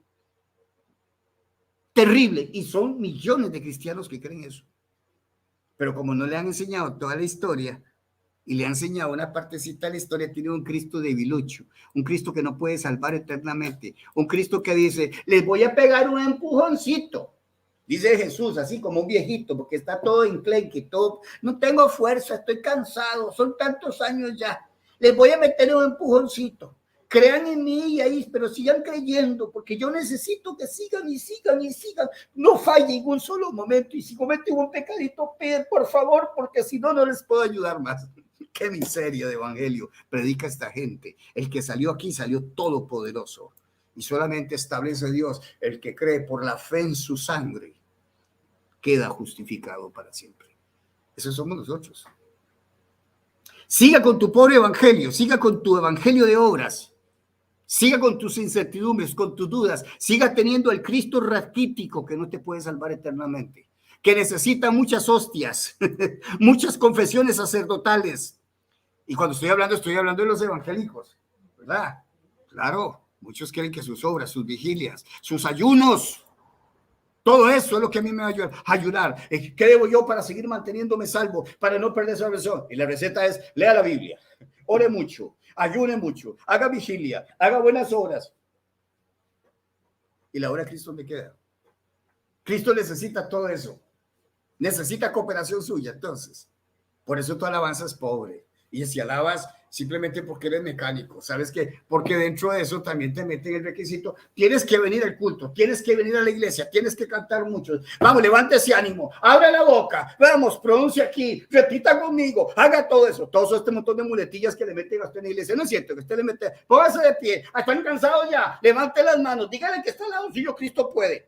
terrible, y son millones de cristianos que creen eso. Pero como no le han enseñado toda la historia y le han enseñado una partecita de la historia, tiene un Cristo debilucho, un Cristo que no puede salvar eternamente, un Cristo que dice, les voy a pegar un empujoncito, dice Jesús, así como un viejito, porque está todo enclenque, todo, no tengo fuerza, estoy cansado, son tantos años ya, les voy a meter un empujoncito. Crean en mí y ahí, pero sigan creyendo, porque yo necesito que sigan y sigan. No fallen un solo momento. Y si cometen un pecadito, piden por favor, porque si no, no les puedo ayudar más. Qué miseria de evangelio predica esta gente. El que salió aquí salió todopoderoso. Y solamente establece Dios, el que cree por la fe en su sangre, queda justificado para siempre. Esos somos nosotros. Siga con tu pobre evangelio, siga con tu evangelio de obras. Siga con tus incertidumbres, con tus dudas. Siga teniendo el Cristo raquítico que no te puede salvar eternamente, que necesita muchas hostias, muchas confesiones sacerdotales. Y cuando estoy hablando de los evangélicos, ¿verdad? Claro, muchos quieren que sus obras, sus vigilias, sus ayunos, todo eso es lo que a mí me va a ayudar. ¿Qué debo yo para seguir manteniéndome salvo, para no perder esa versión? Y la receta es, lea la Biblia, ore mucho, ayune mucho, haga vigilia, haga buenas obras. ¿Y la obra de Cristo me queda? Cristo necesita todo eso. Necesita cooperación suya, entonces. Por eso tu alabanza es pobre. Y si alabas simplemente porque eres mecánico, ¿sabes qué? Porque dentro de eso también te meten el requisito. Tienes que venir al culto, tienes que venir a la iglesia, tienes que cantar mucho. Vamos, levante ese ánimo, abra la boca, vamos, pronuncie aquí, repita conmigo, haga todo eso. Todo este montón de muletillas que le meten a usted en la iglesia. No es cierto que usted le mete, póngase de pie, están cansados ya, levante las manos, dígale que está al lado suyo, Cristo puede.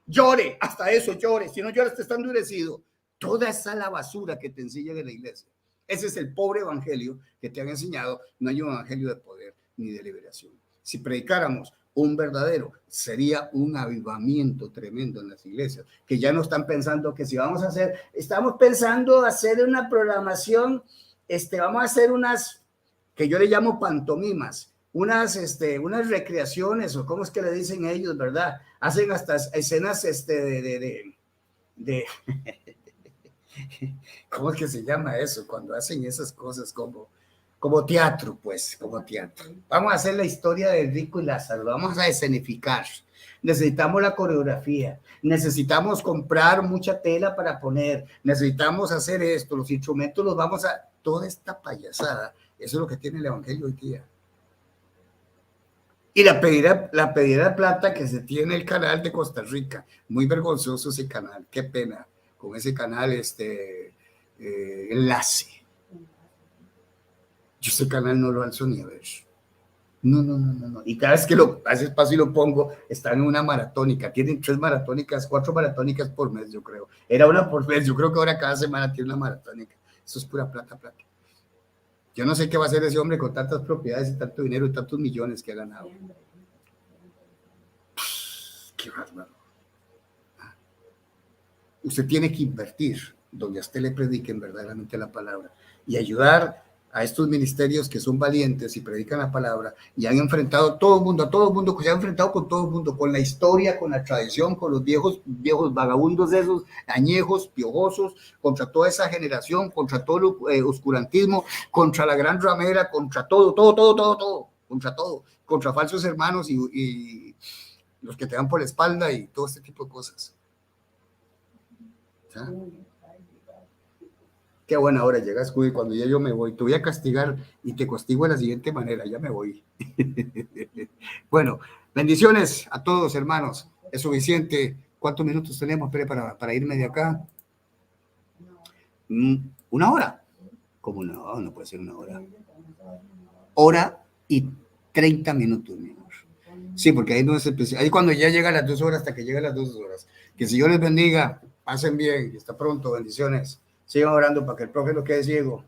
Llore, hasta eso llore, si no lloras te está endurecido. Toda esa la basura que te enseñan en la iglesia. Ese es el pobre evangelio que te han enseñado. No hay un evangelio de poder ni de liberación. Si predicáramos un verdadero, sería un avivamiento tremendo en las iglesias, que ya no están pensando que si vamos a hacer, estamos pensando hacer una programación, vamos a hacer unas, que yo le llamo pantomimas, unas recreaciones, o cómo es que le dicen ellos, ¿verdad? Hacen hasta escenas de ¿cómo es que se llama eso? Cuando hacen esas cosas como teatro, pues, como teatro. Vamos a hacer la historia de Rico y Lázaro, vamos a escenificar. Necesitamos la coreografía, necesitamos comprar mucha tela para poner, necesitamos hacer esto, los instrumentos los vamos a... Toda esta payasada, eso es lo que tiene el evangelio hoy día. Y la pedida plata que se tiene el canal de Costa Rica, muy vergonzoso ese canal, qué pena. Con ese canal, enlace. Yo ese canal no lo alzo ni a ver. No. Y cada vez que hace espacio y lo pongo, están en una maratónica. Tienen 4 maratónicas por mes, yo creo. Era una por mes, yo creo que ahora cada semana tiene una maratónica. Eso es pura plata. Yo no sé qué va a hacer ese hombre con tantas propiedades y tanto dinero y tantos millones que ha ganado. Qué bárbaro. Usted tiene que invertir donde a usted le prediquen verdaderamente la palabra y ayudar a estos ministerios que son valientes y predican la palabra y han enfrentado a todo el mundo, que se ha enfrentado con todo el mundo, con la historia, con la tradición, con los viejos vagabundos esos, añejos, piojosos, contra toda esa generación, contra todo el oscurantismo, contra la gran ramera, contra todo, contra falsos hermanos y los que te dan por la espalda y todo este tipo de cosas. ¿Ah? Qué buena hora llegas, Cudi, cuando ya yo me voy. Te voy a castigar y te castigo de la siguiente manera, ya me voy. Bueno, bendiciones a todos, hermanos. Es suficiente. ¿Cuántos minutos tenemos para irme de acá? ¿Una hora? ¿Cómo no? No puede ser una hora. Hora y 30 minutos, mi amor. Sí, porque ahí no es especial. Ahí cuando ya llega a las 2 horas, hasta que llega a las 2 horas. Que si Dios les bendiga, pasen bien y hasta pronto. Bendiciones. Sigan orando para que el profe no quede ciego.